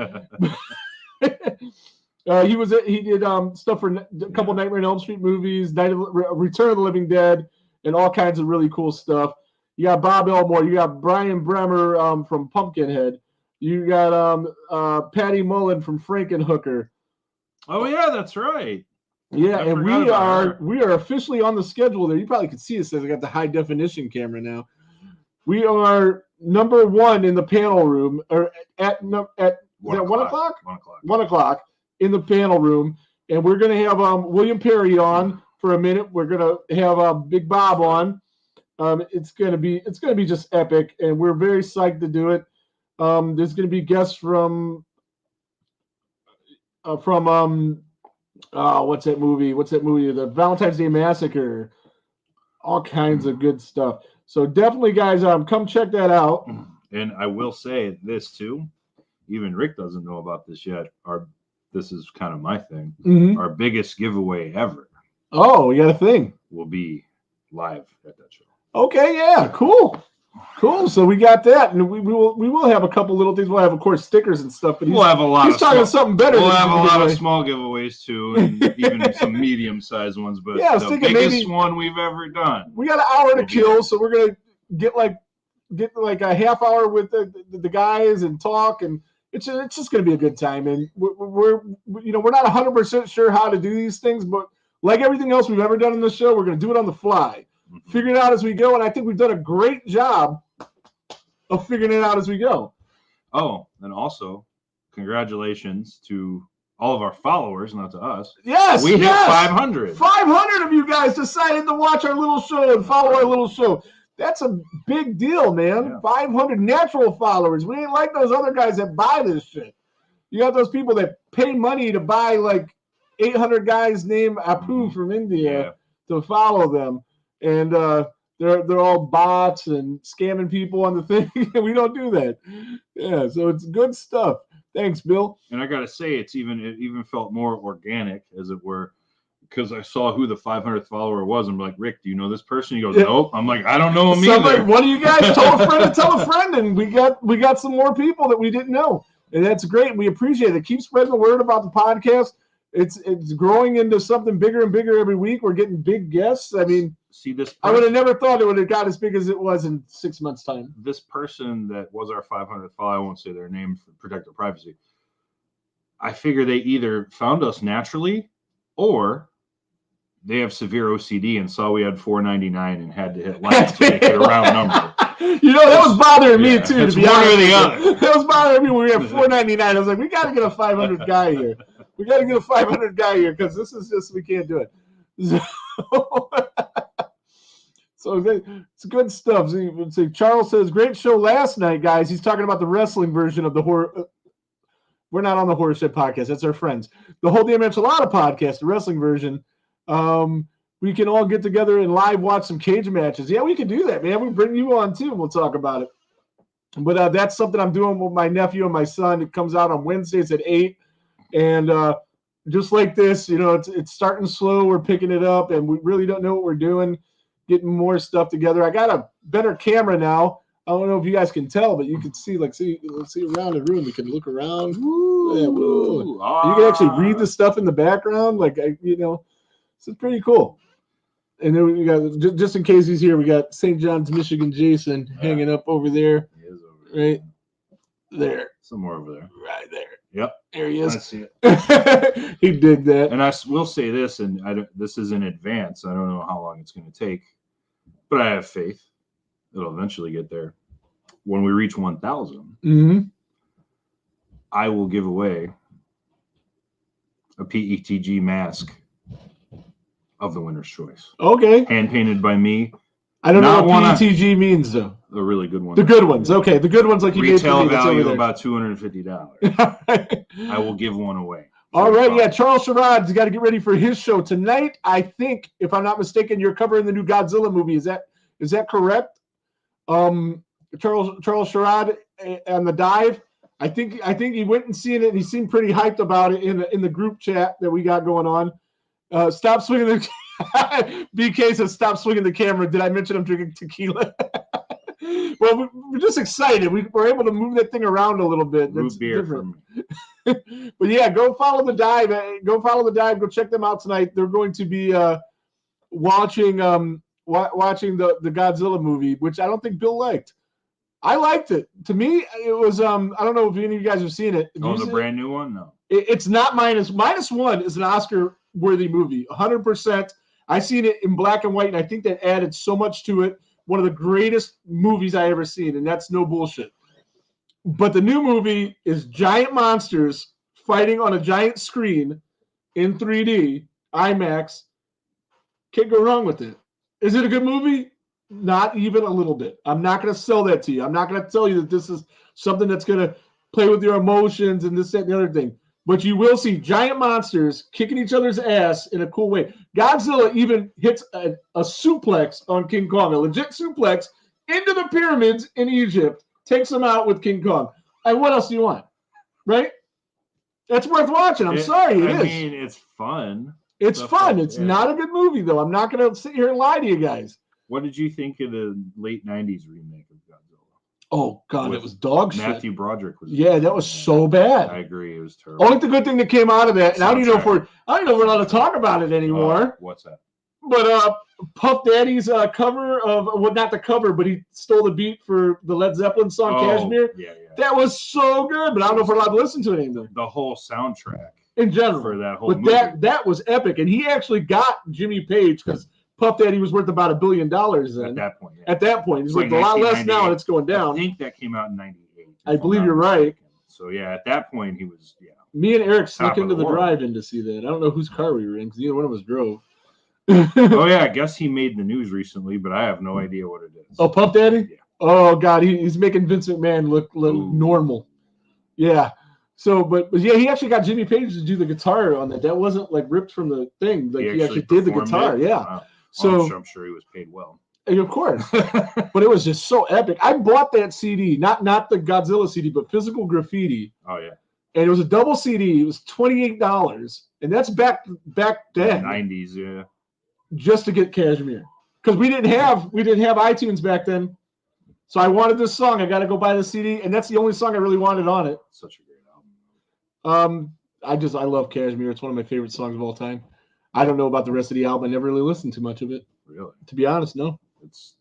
He did stuff for a couple Nightmare on Elm Street movies, Return of the Living Dead, and all kinds of really cool stuff. You got Bob Elmore. You got Brian Bremer from Pumpkinhead. You got Patty Mullen from Frankenhooker. Oh yeah, that's right. Yeah, and we are officially on the schedule there. You probably could see us as I got the high definition camera now. We are number 1 in the panel room, or at 1 o'clock? 1 o'clock in the panel room, and we're going to have William Perry on for a minute. We're going to have Big Bob on. It's going to be just epic, and we're very psyched to do it. There's going to be guests from what's that movie? The Valentine's Day Massacre. All kinds of good stuff. So definitely, guys, come check that out. And I will say this too. Even Rick doesn't know about this yet. This is kind of my thing. Mm-hmm. Our biggest giveaway ever. Oh, we got a thing. Will be live at that show. Okay, yeah, cool. So we got that, and we will have a couple little things. We'll have, of course, stickers and stuff. But we'll have a lot. He's talking something better. We'll have a lot of small giveaways too, and even some medium-sized ones. But yeah, the biggest one we've ever done. We got an hour to kill, so we're gonna get like get like a half hour with the guys and talk, and it's just going to be a good time. And we're not 100% sure how to do these things, but like everything else we've ever done in the show, we're going to do it on the fly, figure it out as we go. And I think we've done a great job of figuring it out as we go. Oh, and also, congratulations to all of our followers, not to us. Yes, we hit 500. 500 of you guys decided to watch our little show and follow our little show. That's a big deal, man. Yeah. 500 natural followers. We ain't like those other guys that buy this shit. You got those people that pay money to buy like 800 guys named Apu from India to follow them, and they're all bots and scamming people on the thing. We don't do that. Yeah, so it's good stuff. Thanks, Bill. And I gotta say, it even felt more organic, as it were, because I saw who the 500th follower was. I'm like, Rick, do you know this person? He goes, nope. I'm like, I don't know him either. One of you guys told a friend to tell a friend, and we got some more people that we didn't know, and that's great. We appreciate it. Keep spreading the word about the podcast. It's growing into something bigger and bigger every week. We're getting big guests. I mean, see this. I would have never thought it would have got as big as it was in 6 months' time. This person that was our 500th follower, I won't say their name for protect their privacy. I figure they either found us naturally, or they have severe OCD and saw we had 499 and had to hit like to make it a round number. That was bothering me too. To be one honest, or the other. That was bothering me when we had 499. I was like, we got to get a 500 guy here. We got to get a 500 guy here because this is just, we can't do it. So it's good stuff. So Charles says, great show last night, guys. He's talking about the wrestling version of the horror. We're not on the Horror Shed podcast. That's our friends. The Whole Damn Enchilada podcast, the wrestling version. We can all get together and live watch some cage matches. Yeah, we can do that, man. We bring you on too, and we'll talk about it. But that's something I'm doing with my nephew and my son. It comes out on Wednesdays at 8. And just like this, it's starting slow. We're picking it up, and we really don't know what we're doing, getting more stuff together. I got a better camera now. I don't know if you guys can tell, but you can see, let's see around the room. We can look around. Yeah, you can actually read the stuff in the background. So it's pretty cool. And then we got, just in case he's here, we got St. John's, Michigan Jason hanging up over there. He is over there. Right there. Somewhere over there. Right there. Yep. There he is. I see it. He did that. And I will say this, and this is in advance. I don't know how long it's going to take, but I have faith it'll eventually get there. When we reach 1,000, I will give away a PETG mask of the winner's choice. Okay. Hand painted by me. I don't know what PETG means, though. A really good one. The good ones. Okay. The good ones like you gave retail me. Retail value about $250. I will give one away. All right. Yeah. Charles Sherrod's got to get ready for his show tonight. I think, if I'm not mistaken, you're covering the new Godzilla movie. Is that correct? Charles Sherrod and the Dive. I think he went and seen it, and he seemed pretty hyped about it in the group chat that we got going on. Stop swinging the BK says stop swinging the camera. Did I mention I'm drinking tequila? Well, we're just excited. We're able to move that thing around a little bit. That's different. But yeah, go follow the Dive. Go check them out tonight. They're going to be watching the Godzilla movie, which I don't think Bill liked. I liked it. To me, it was I don't know if any of you guys have seen it. The brand new one? No. It's not minus one is an Oscar-worthy movie, 100%. I seen it in black and white, and I think that added so much to it. One of the greatest movies I ever seen, and that's no bullshit. But the new movie is giant monsters fighting on a giant screen in 3D, IMAX. Can't go wrong with it. Is it a good movie? Not even a little bit. I'm not going to sell that to you. I'm not going to tell you that this is something that's going to play with your emotions and this, that, and the other thing. But you will see giant monsters kicking each other's ass in a cool way. Godzilla even hits a suplex on King Kong, a legit suplex into the pyramids in Egypt, takes them out with King Kong. And what else do you want? Right? That's worth watching. I'm sorry, it is. I mean, it's fun. It's fun. It's not a good movie, though. I'm not going to sit here and lie to you guys. What did you think of the late 90s remake of Godzilla? Oh, God, it was dog shit. Matthew Broderick was. Yeah, that was so bad. I agree. It was terrible. Only the good thing that came out of that, and I don't even know if we're allowed to talk about it anymore. What's that? But Puff Daddy's cover of, well, not the cover, but he stole the beat for the Led Zeppelin song Kashmir. Yeah. That was so good, but I don't know if we're allowed to listen to it anymore. The whole soundtrack In general. for that whole But movie. that was epic. And he actually got Jimmy Page because Puff Daddy was worth about $1 billion then. At that point, yeah. At that point. He's Like worth a lot less now and it's going down. I think that came out in 98. I believe you're right. So, yeah, at that point, he was, Me and Eric snuck Top of into the the world. drive-in to see that. I don't know whose car we were in because neither one of us drove. Oh, yeah, I guess he made the news recently, but I have no idea what it is. Oh, Puff Daddy? Yeah. Oh, God. He's making Vince McMahon look Ooh. normal. Yeah. So, but yeah, he actually got Jimmy Page to do the guitar on that. That wasn't like ripped from the thing. Like he actually did the performed guitar. it? Yeah. Wow. So I'm sure he was paid well. of course, but it was just so epic. I bought that CD, not the Godzilla CD, but Physical Graffiti, Oh, yeah. and it was a double CD. It was $28, and that's back then, 90s, yeah. just to get Kashmir, because we didn't have iTunes back then. So I wanted this song. I got to go buy the CD, and that's the only song I really wanted on it. Such a great album. I love Kashmir. It's one of my favorite songs of all time. I don't know about the rest of the album. I never really listened to much of it, Really? to be honest. No. It's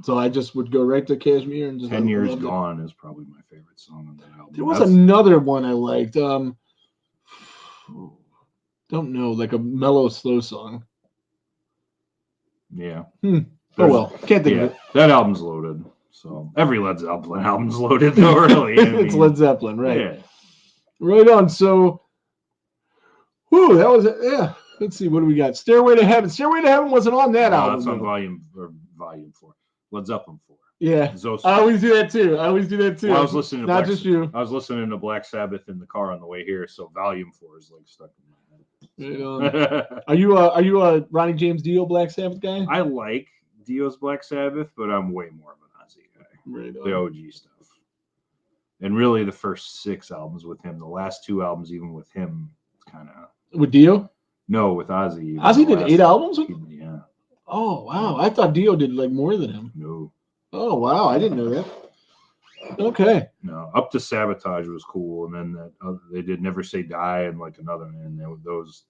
So I just would go right to Kashmir and just 10 Years loved it. Gone is probably my favorite song on that album. There was another one I liked. Don't know, like a mellow, slow song. Yeah. Oh well, can't think of it. That album's loaded. So every Led Zeppelin album's loaded, though, really. It's Led Zeppelin, right? Yeah. Right on. So, that was it. Yeah. Let's see, what do we got? Stairway to Heaven. Stairway to Heaven wasn't on that album. That's on though. volume 4. Led Zeppelin 4. Yeah. Zos- I always do that too. Well, I was listening to Not just you. I was listening to Black Sabbath in the car on the way here, so volume 4 is like stuck Right in on. my head. Are you a Ronnie James Dio Black Sabbath guy? I like Dio's Black Sabbath, but I'm way more of an Ozzy guy. Right on. The OG stuff. And really the first 6 albums with him. The last 2 albums, even with him, it's kind of... With Dio? No, with Ozzy. even Ozzy the did last- 8 albums with? Yeah. Oh wow! I thought Dio did like more than him. No. Oh wow! I didn't know that. Okay. No. Up to Sabotage was cool, and then they did Never Say Die and like another, and those...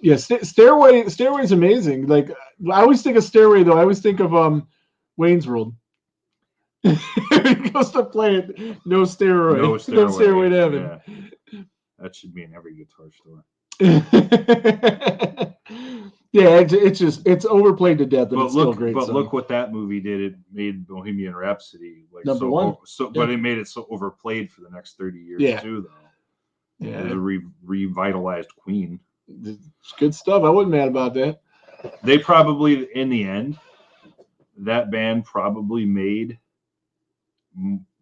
Yeah, Stairway's amazing. Like I always think of Stairway though. I always think of Wayne's World. He goes to play it. No Stairway. No Stairway to Heaven. Yeah. That should be in every guitar store. Yeah, it's overplayed to death, but it's still a great. But song. look what that movie did. It made Bohemian Rhapsody like Number one. But it made it so overplayed for the next 30 years too, though. Yeah, It was a revitalized Queen. it's good stuff. I wasn't mad about that. They probably, in the end, that band probably made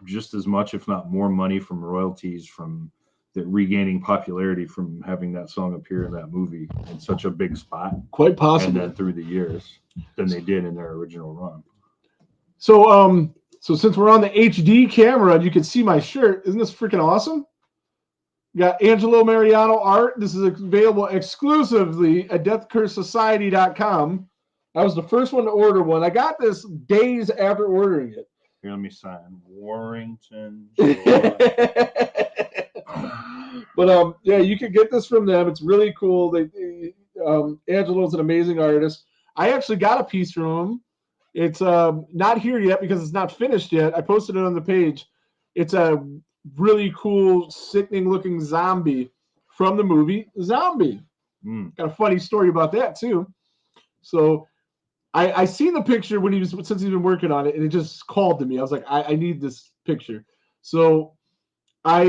just as much, if not more, money from royalties from the regaining popularity from having that song appear in that movie in such a big spot, Quite possible. and then through the years, than they did in their original run. So since we're on the HD camera, you can see my shirt. Isn't this freaking awesome? We got Angelo Mariano art. This is available exclusively at deathcursesociety.com. I was the first one to order one. I got this days after ordering it. Here, let me sign Warrington. But yeah, you can get this from them. It's really cool. Angelo's an amazing artist. I actually got a piece from him. It's not here yet because it's not finished yet. I posted it on the page. It's a really cool, sickening looking zombie from the movie Zombie. Got a funny story about that too. So I seen the picture since he's been working on it, and it just called to me. I was like, I need this picture. So I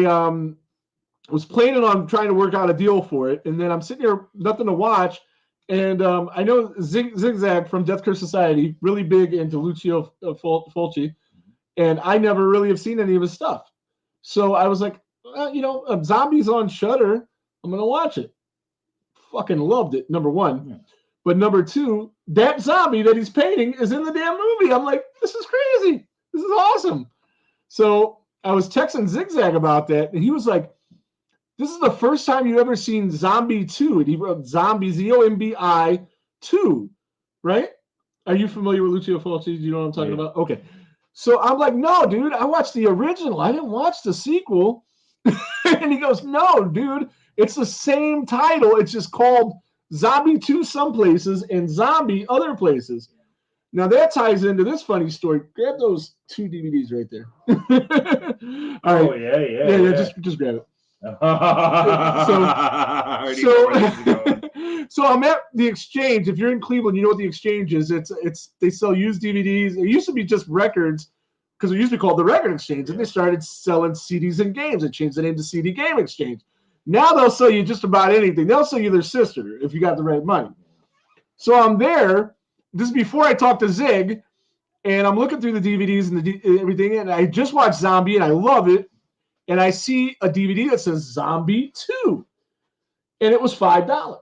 was planning on trying to work out a deal for it, and then I'm sitting here, nothing to watch, and I know Zigzag from Death Curse Society, really big into Lucio Fulci, and I never really have seen any of his stuff. So I was like, Zombies on Shudder, I'm gonna watch it. Fucking loved it, number one. Yeah. But number two, that zombie that he's painting is in the damn movie. I'm like, this is crazy. This is awesome. So I was texting Zigzag about that, and he was like, this is the first time you ever seen Zombie 2. And he wrote Zombie, Zombi 2, right? Are you familiar with Lucio Fulci? Do you know what I'm talking about? Okay. So I'm like, no, dude, I watched the original. I didn't watch the sequel. And he goes, no, dude, it's the same title. It's just called Zombie 2 some places and Zombie other places. Now that ties into this funny story. Grab those 2 DVDs right there. All right. Oh yeah. Just grab it. So So I'm at the Exchange. If you're in Cleveland, you know what the Exchange is. It's they sell used DVDs. It used to be just records because it used to be called the Record Exchange, and they started selling CDs and games. They changed the name to CD Game Exchange. Now they'll sell you just about anything. They'll sell you their sister if you got the right money. So I'm there. This is before I talked to Zig, and I'm looking through the DVDs and everything, and I just watched Zombie, and I love it. And I see a DVD that says Zombie 2, and it was $5.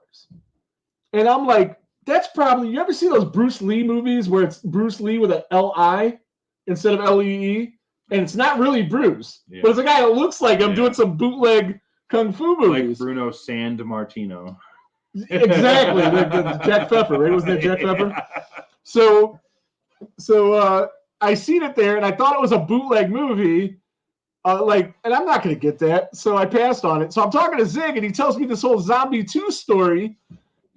And I'm like, that's probably, you ever see those Bruce Lee movies where it's Bruce Lee with an L-I instead of L-E-E? And it's not really Bruce, but it's a guy that looks like him doing some bootleg Kung Fu movies. Like Bruno San Martino. Exactly. the Jack Pepper, right? Wasn't it Jack Pepper? So I seen it there, and I thought it was a bootleg movie. And I'm not going to get that, so I passed on it. So I'm talking to Zig, and he tells me this whole Zombie 2 story,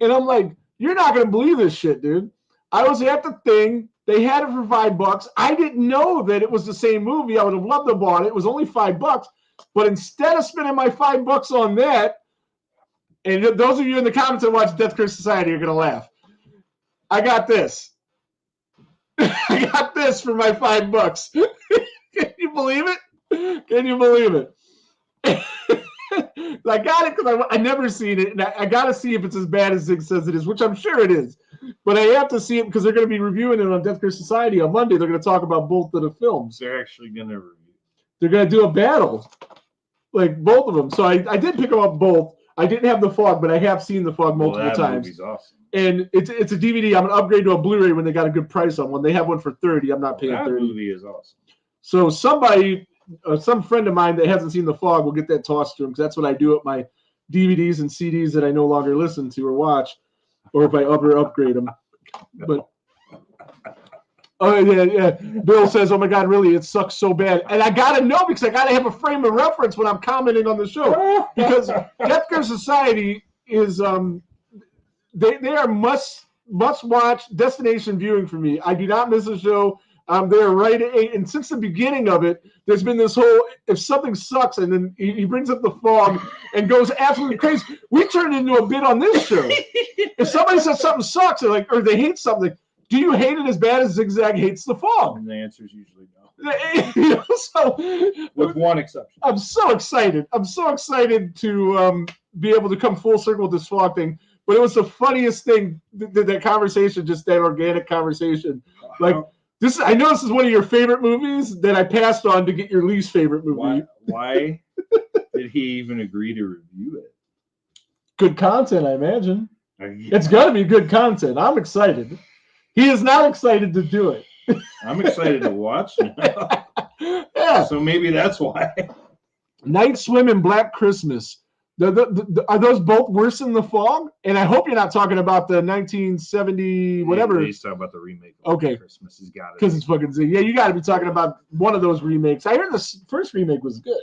and I'm like, you're not going to believe this shit, dude. I was at the thing. They had it for $5. I didn't know that it was the same movie. I would have loved to have bought it. It was only $5. But instead of spending my $5 on that, and those of you in the comments that watch Death Curse Society are going to laugh, I got this. I got this for my $5. Can you believe it? Can you believe it? I got it because I never seen it, and I got to see if it's as bad as Zig says it is, which I'm sure it is. But I have to see it because they're going to be reviewing it on Death Curse Society on Monday. They're going to talk about both of the films. They're actually going to review. They're going to do a battle, like both of them. So I did pick them up both. I didn't have The Fog, but I have seen The Fog multiple times. Movie's awesome. And it's a DVD. I'm going to upgrade to a Blu-ray when they got a good price on one. They have one for $30. I'm not paying $30. That movie is awesome. So somebody, some friend of mine that hasn't seen The Fog will get that tossed to him because that's what I do with my DVDs and CDs that I no longer listen to or watch, or if I upgrade them. But oh yeah. Bill says, "Oh my God, really? It sucks so bad." And I gotta know because I gotta have a frame of reference when I'm commenting on the show because Death Curse Society is they are must watch destination viewing for me. I do not miss a show. They're right at 8, and since the beginning of it, there's been this whole if something sucks, and then he brings up The Fog and goes absolutely crazy. We turned it into a bit on this show. If somebody says something sucks, or they hate something, do you hate it as bad as Zigzag hates The Fog? And the answer is usually no. So, with one exception. I'm so excited. I'm so excited to be able to come full circle with this Fog thing. But it was the funniest thing, that conversation, just that organic conversation. Like, I know this is one of your favorite movies that I passed on to get your least favorite movie. Why did he even agree to review it? Good content, I imagine. It's got to be good content. I'm excited. He is not excited to do it. I'm excited to watch now. Yeah. So maybe that's why. Night Swim and Black Christmas. Are those both worse than The Fog? And I hope you're not talking about the 1970 whatever. He's talking about the remake of Black Christmas. He's got it. Because it's fucking Z. Yeah, you got to be talking about one of those remakes. I heard the first remake was good.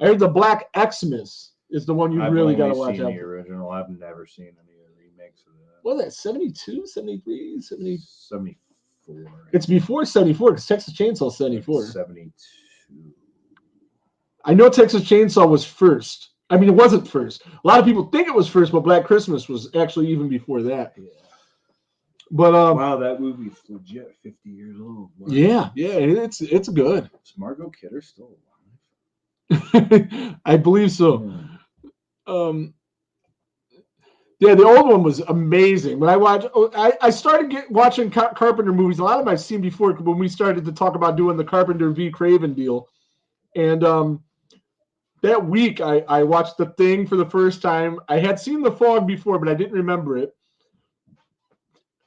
I heard the Black Xmas is the one you really got to watch out for. I've seen the original. I've never seen any of the remakes of that. What was that, 72, 73, 70? 74. It's before 74 because Texas Chainsaw 74. 72. I know Texas Chainsaw was first. I mean, it wasn't first. A lot of people think it was first, but Black Christmas was actually even before that. Yeah. But wow, that movie's legit 50 years old. Wow. Yeah, it's good. Is Margot Kidder still alive? I believe so. Yeah, the old one was amazing. When I started watching Carpenter movies. A lot of them I've seen before when we started to talk about doing the Carpenter v. Craven deal, and that week, I watched The Thing for the first time. I had seen The Fog before, but I didn't remember it.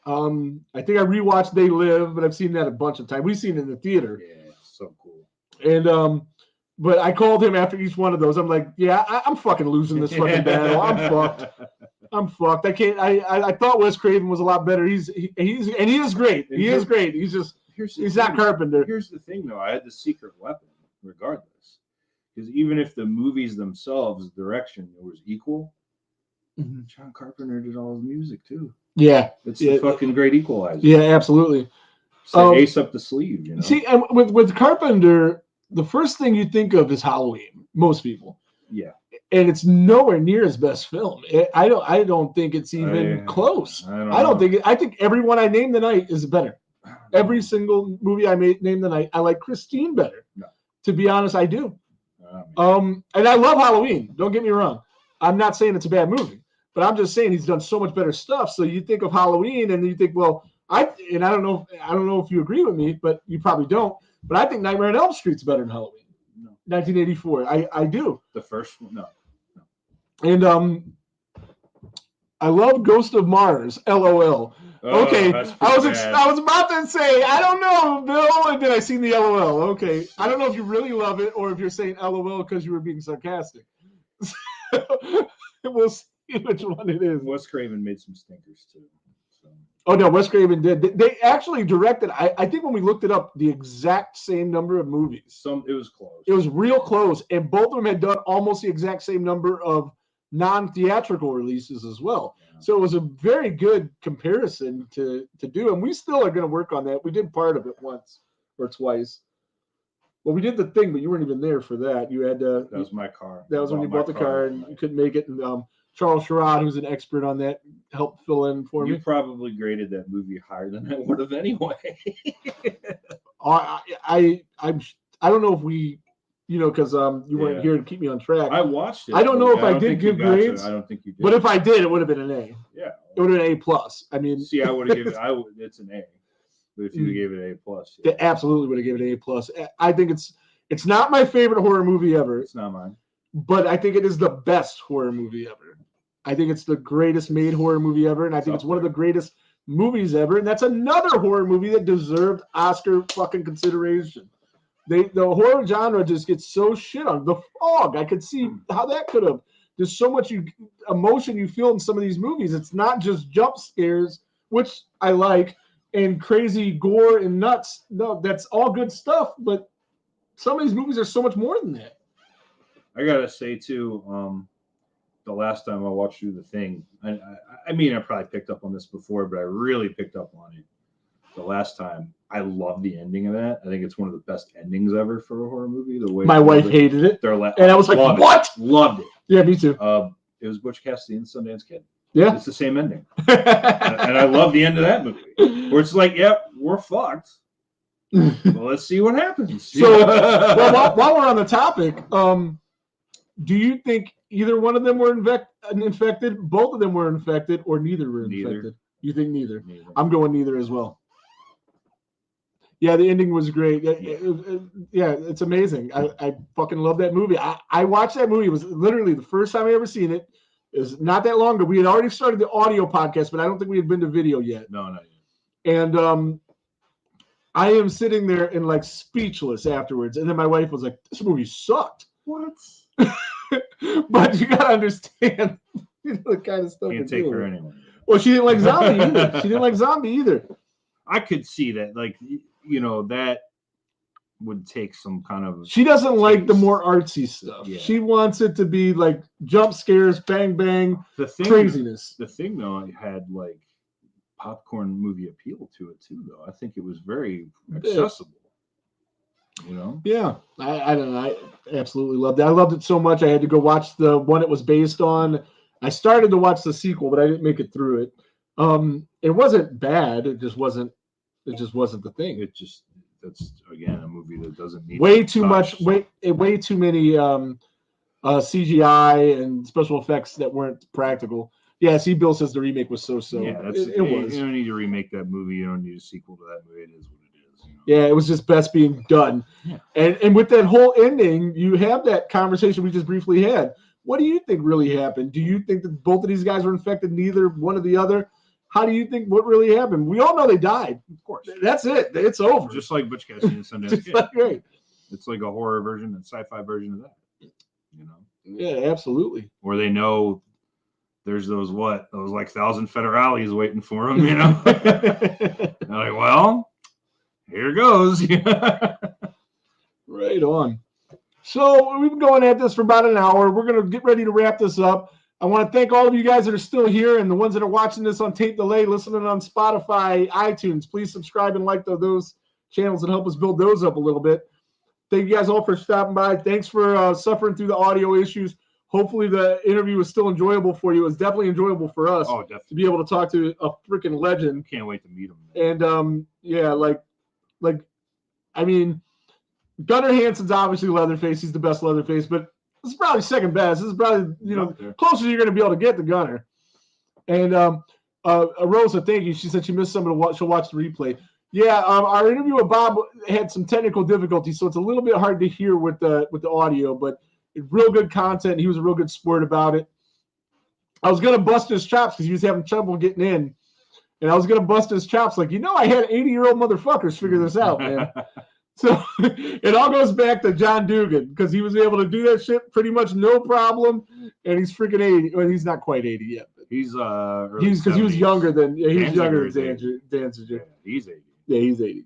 I think I rewatched They Live, but I've seen that a bunch of times. We've seen it in the theater. Yeah, so cool. And but I called him after each one of those. I'm like, yeah, I'm fucking losing this fucking battle. I'm fucked. I can't. I thought Wes Craven was a lot better. He is great. He is great. He's not Carpenter. Here's the thing, though. I had The Secret Weapon, regardless. Because even if the movies themselves, direction was equal, John Carpenter did all his music too. Yeah, It's the fucking great equalizer. yeah, absolutely. It's like ace up the sleeve, you know. See, and with Carpenter, the first thing you think of is Halloween. Most people. Yeah. And it's nowhere near his best film. I don't think it's even close. I think everyone I named tonight is better. Every single movie I named tonight, I like Christine better. No. To be honest, I do. And I love Halloween. Don't get me wrong. I'm not saying it's a bad movie, but I'm just saying he's done so much better stuff. So you think of Halloween and you think, well, I don't know if you agree with me, but you probably don't. But I think Nightmare on Elm Street's better than Halloween. No. 1984. I do. The first one, no. And I love Ghost of Mars. LOL. Okay, I was about to say I don't know, Bill, and then I seen the LOL. Okay, I don't know if you really love it or if you're saying LOL because you were being sarcastic. We'll see which one it is. Wes Craven made some stinkers too. So. Oh no, Wes Craven did. They actually directed. I think when we looked it up, the exact same number of movies. It was close. It was real close, and both of them had done almost the exact same number of non-theatrical releases as well. Yeah. So it was a very good comparison to do, and we still are going to work on that. We did part of it once or twice. Well, we did the thing, but you weren't even there for that. You had to. That was my car. That was when you bought the car, and you couldn't make it. And Charles Sherrod, who's an expert on that, helped fill in for me. You probably graded that movie higher than I would have anyway. I don't know if we, because you weren't here to keep me on track. I watched it. I don't know if I did give grades. I don't think you did. But if I did, it would have been an A. Yeah. It would have been A+. I mean, see, I would have given it. It's an A. But if you gave it A+, yeah. Absolutely would have given it A+. I think it's not my favorite horror movie ever. It's not mine. But I think it is the best horror movie ever. I think it's the greatest made horror movie ever, and I think it's one of the greatest movies ever. And that's another horror movie that deserved Oscar fucking consideration. The horror genre just gets so shit on. The Fog, I could see how that could have. There's so much emotion you feel in some of these movies. It's not just jump scares, which I like, and crazy gore and nuts. No, that's all good stuff, but some of these movies are so much more than that. I gotta say too, the last time I watched through The Thing, I mean, I probably picked up on this before, but I really picked up on it the last time. I love the ending of that. I think it's one of the best endings ever for a horror movie. The way my wife hated it, and I was like, "What?" Loved it. Yeah, me too. It was Butch Cassidy and Sundance Kid. Yeah, it's the same ending, and I love the end of that movie, where it's like, "Yep, we're fucked." Well, let's see what happens. So, while we're on the topic, do you think either one of them were infected, both of them were infected, or neither were infected? You think neither? I'm going neither as well. Yeah, the ending was great. Yeah, it's amazing. I fucking love that movie. I watched that movie. It was literally the first time I ever seen it. It was not that long ago. We had already started the audio podcast, but I don't think we had been to video yet. No, not yet. And I am sitting there and like speechless afterwards. And then my wife was like, "This movie sucked." What? But you gotta understand the kind of stuff. Can't take her anyway. Well, she didn't like zombie either. I could see that, like, that would take some kind of. She doesn't like the more artsy stuff. Yeah. She wants it to be like jump scares, bang bang, craziness. The thing though, it had like popcorn movie appeal to it too, though. I think it was very accessible. Yeah, I don't know. I absolutely loved it. I loved it so much. I had to go watch the one it was based on. I started to watch the sequel, but I didn't make it through it. It wasn't bad. It just wasn't the thing. That's again a movie that doesn't need way too many CGI and special effects that weren't practical. Yeah, see, Bill says the remake was so-so. Yeah, it was. You don't need to remake that movie. You don't need a sequel to that movie. It is what it is. Yeah, it was just best being done. Yeah. And with that whole ending, you have that conversation we just briefly had. What do you think really happened? Do you think that both of these guys were infected, neither one or the other? How do you think what really happened? We all know they died. Of course. That's it. It's over. Just like Butch Cassidy and Sundance Kid. Right. It's like a horror version and sci-fi version of that. Yeah, absolutely. Or they know there's those like 1,000 federales waiting for them, They're like, well, here goes. Right on. So we've been going at this for about an hour. We're going to get ready to wrap this up. I want to thank all of you guys that are still here and the ones that are watching this on tape delay, listening on Spotify, iTunes. Please subscribe and like those channels and help us build those up a little bit. Thank you guys all for stopping by. Thanks for suffering through the audio issues. Hopefully the interview was still enjoyable for you. It was definitely enjoyable for us to be able to talk to a freaking legend. Can't wait to meet him. And yeah, I mean, Gunnar Hansen's obviously Leatherface. He's the best Leatherface, but this is probably second best. This is probably, closest you're going to be able to get to Gunnar. And Rosa, thank you. She said she missed some of the she'll watch the replay. Yeah, our interview with Bob had some technical difficulties, so it's a little bit hard to hear with the audio, but it's real good content. He was a real good sport about it. I was going to bust his chops because he was having trouble getting in, and I was going to bust his chops like, I had 80-year-old motherfuckers figure this out, man. So it all goes back to John Dugan because he was able to do that shit pretty much no problem, and he's freaking 80. Well, he's not quite 80 yet. But he's because he was younger than Danziger. Yeah, he's 80. Yeah, he's 80.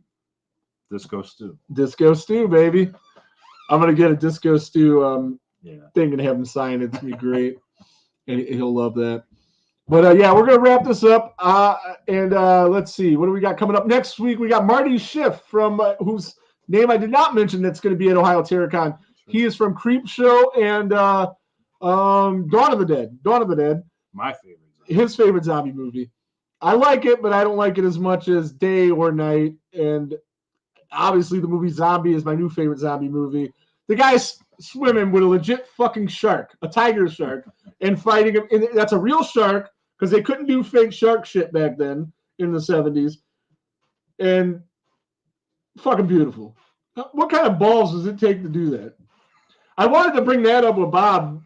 Disco Stew. Disco Stew, baby. I'm gonna get a Disco Stew thing and have him sign it. It's gonna be great, and he'll love that. But yeah, we're gonna wrap this up. And let's see, what do we got coming up next week? We got Marty Schiff from whose name I did not mention. That's going to be at Ohio Terracon. He is from Creep Show and Dawn of the Dead. Dawn of the Dead. My favorite. His favorite zombie movie. I like it, but I don't like it as much as Day or Night. And obviously, the movie Zombie is my new favorite zombie movie. The guy's swimming with a legit fucking shark, a tiger shark, and fighting him. And that's a real shark because they couldn't do fake shark shit back then in the 70s. And fucking beautiful. What kind of balls does it take to do that? I wanted to bring that up with Bob,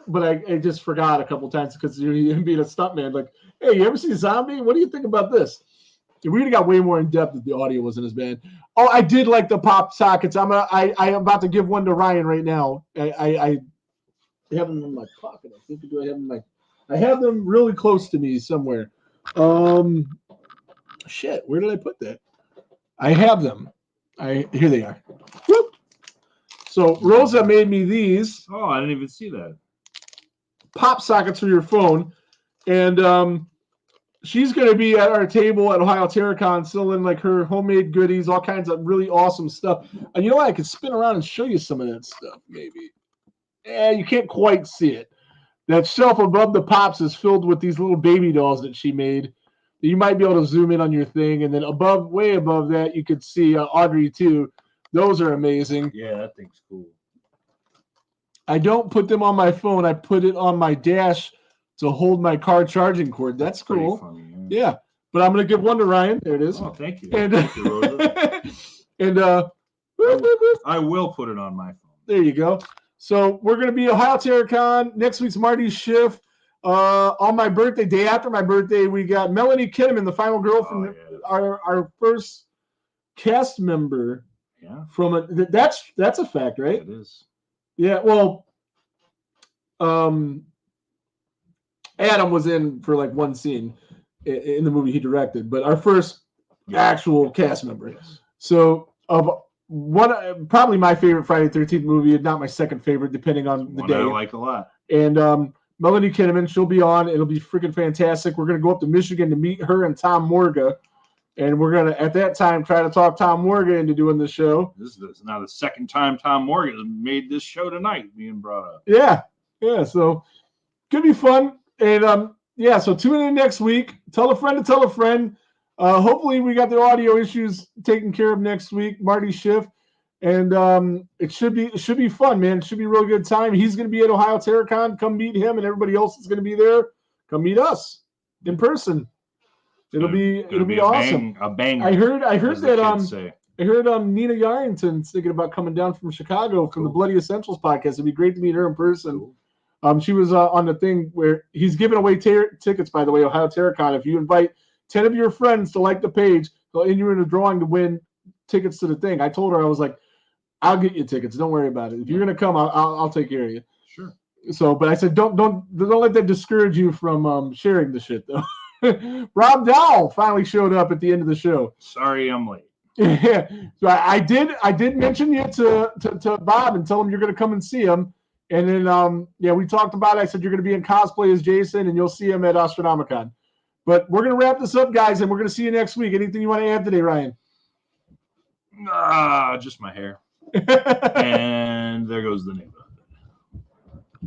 but I just forgot a couple times because him being a stuntman. Like, hey, you ever see Zombie? What do you think about this? We would have got way more in depth if the audio wasn't as bad. Oh, I did like the pop sockets. I'm about to give one to Ryan right now. I have them in my pocket. I think I have them really close to me somewhere. Shit, where did I put that? I have them. Here they are. Whoop. So Rosa made me these. Oh, I didn't even see that. Pop sockets for your phone. And she's going to be at our table at Ohio Terracon selling like her homemade goodies, all kinds of really awesome stuff. And you know what? I could spin around and show you some of that stuff, maybe. You can't quite see it. That shelf above the Pops is filled with these little baby dolls that she made. You might be able to zoom in on your thing. And then way above that, you could see Audrey, too. Those are amazing. Yeah, that thing's cool. I don't put them on my phone. I put it on my dash to hold my car charging cord. That's cool. Funny, yeah. But I'm going to give one to Ryan. There it is. Oh, thank you. And, thank you, Rosa. And I will put it on my phone. There you go. So we're going to be Ohio Terracon. Next week's Marty Schiff. On my birthday, day after my birthday, we got Melanie Kinnaman, the final girl from our first cast member. Yeah. From that's a fact, right? It is. Yeah. Well, Adam was in for like one scene in the movie he directed, but our first actual cast member. Yes. So probably my favorite Friday the 13th movie, if not my second favorite, depending on the day. I like a lot. And Melanie Kinnaman, she'll be on. It'll be freaking fantastic. We're going to go up to Michigan to meet her and Tom Morga. And we're going to, at that time, try to talk Tom Morga into doing the show. This is now the second time Tom Morgan has made this show tonight being brought up. Yeah. So, could be fun. And, so tune in next week. Tell a friend to tell a friend. Hopefully, we got the audio issues taken care of next week. Marty Schiff. And it should be fun, man. It should be a real good time. He's going to be at Ohio Terracon. Come meet him, and everybody else is going to be there. Come meet us in person. It'll be awesome. A banger. I heard that I heard Nina Yarrington's thinking about coming down from Chicago from the Bloody Essentials podcast. It'd be great to meet her in person. Cool. She was on the thing where he's giving away tickets, by the way, Ohio Terracon. If you invite 10 of your friends to like the page, they'll enter you in a drawing to win tickets to the thing. I told her, I was like, I'll get you tickets. Don't worry about it. If you're gonna come, I'll take care of you. Sure. So, but I said, don't let that discourage you from sharing the shit though. Rob Dowell finally showed up at the end of the show. Sorry, I'm late. Yeah. So I did mention you to Bob and tell him you're gonna come and see him. And then, yeah, we talked about it. I said you're going to be in cosplay as Jason, and you'll see him at Astronomicon. But we're going to wrap this up, guys, and we're going to see you next week. Anything you want to add today, Ryan? Just my hair. And there goes the name.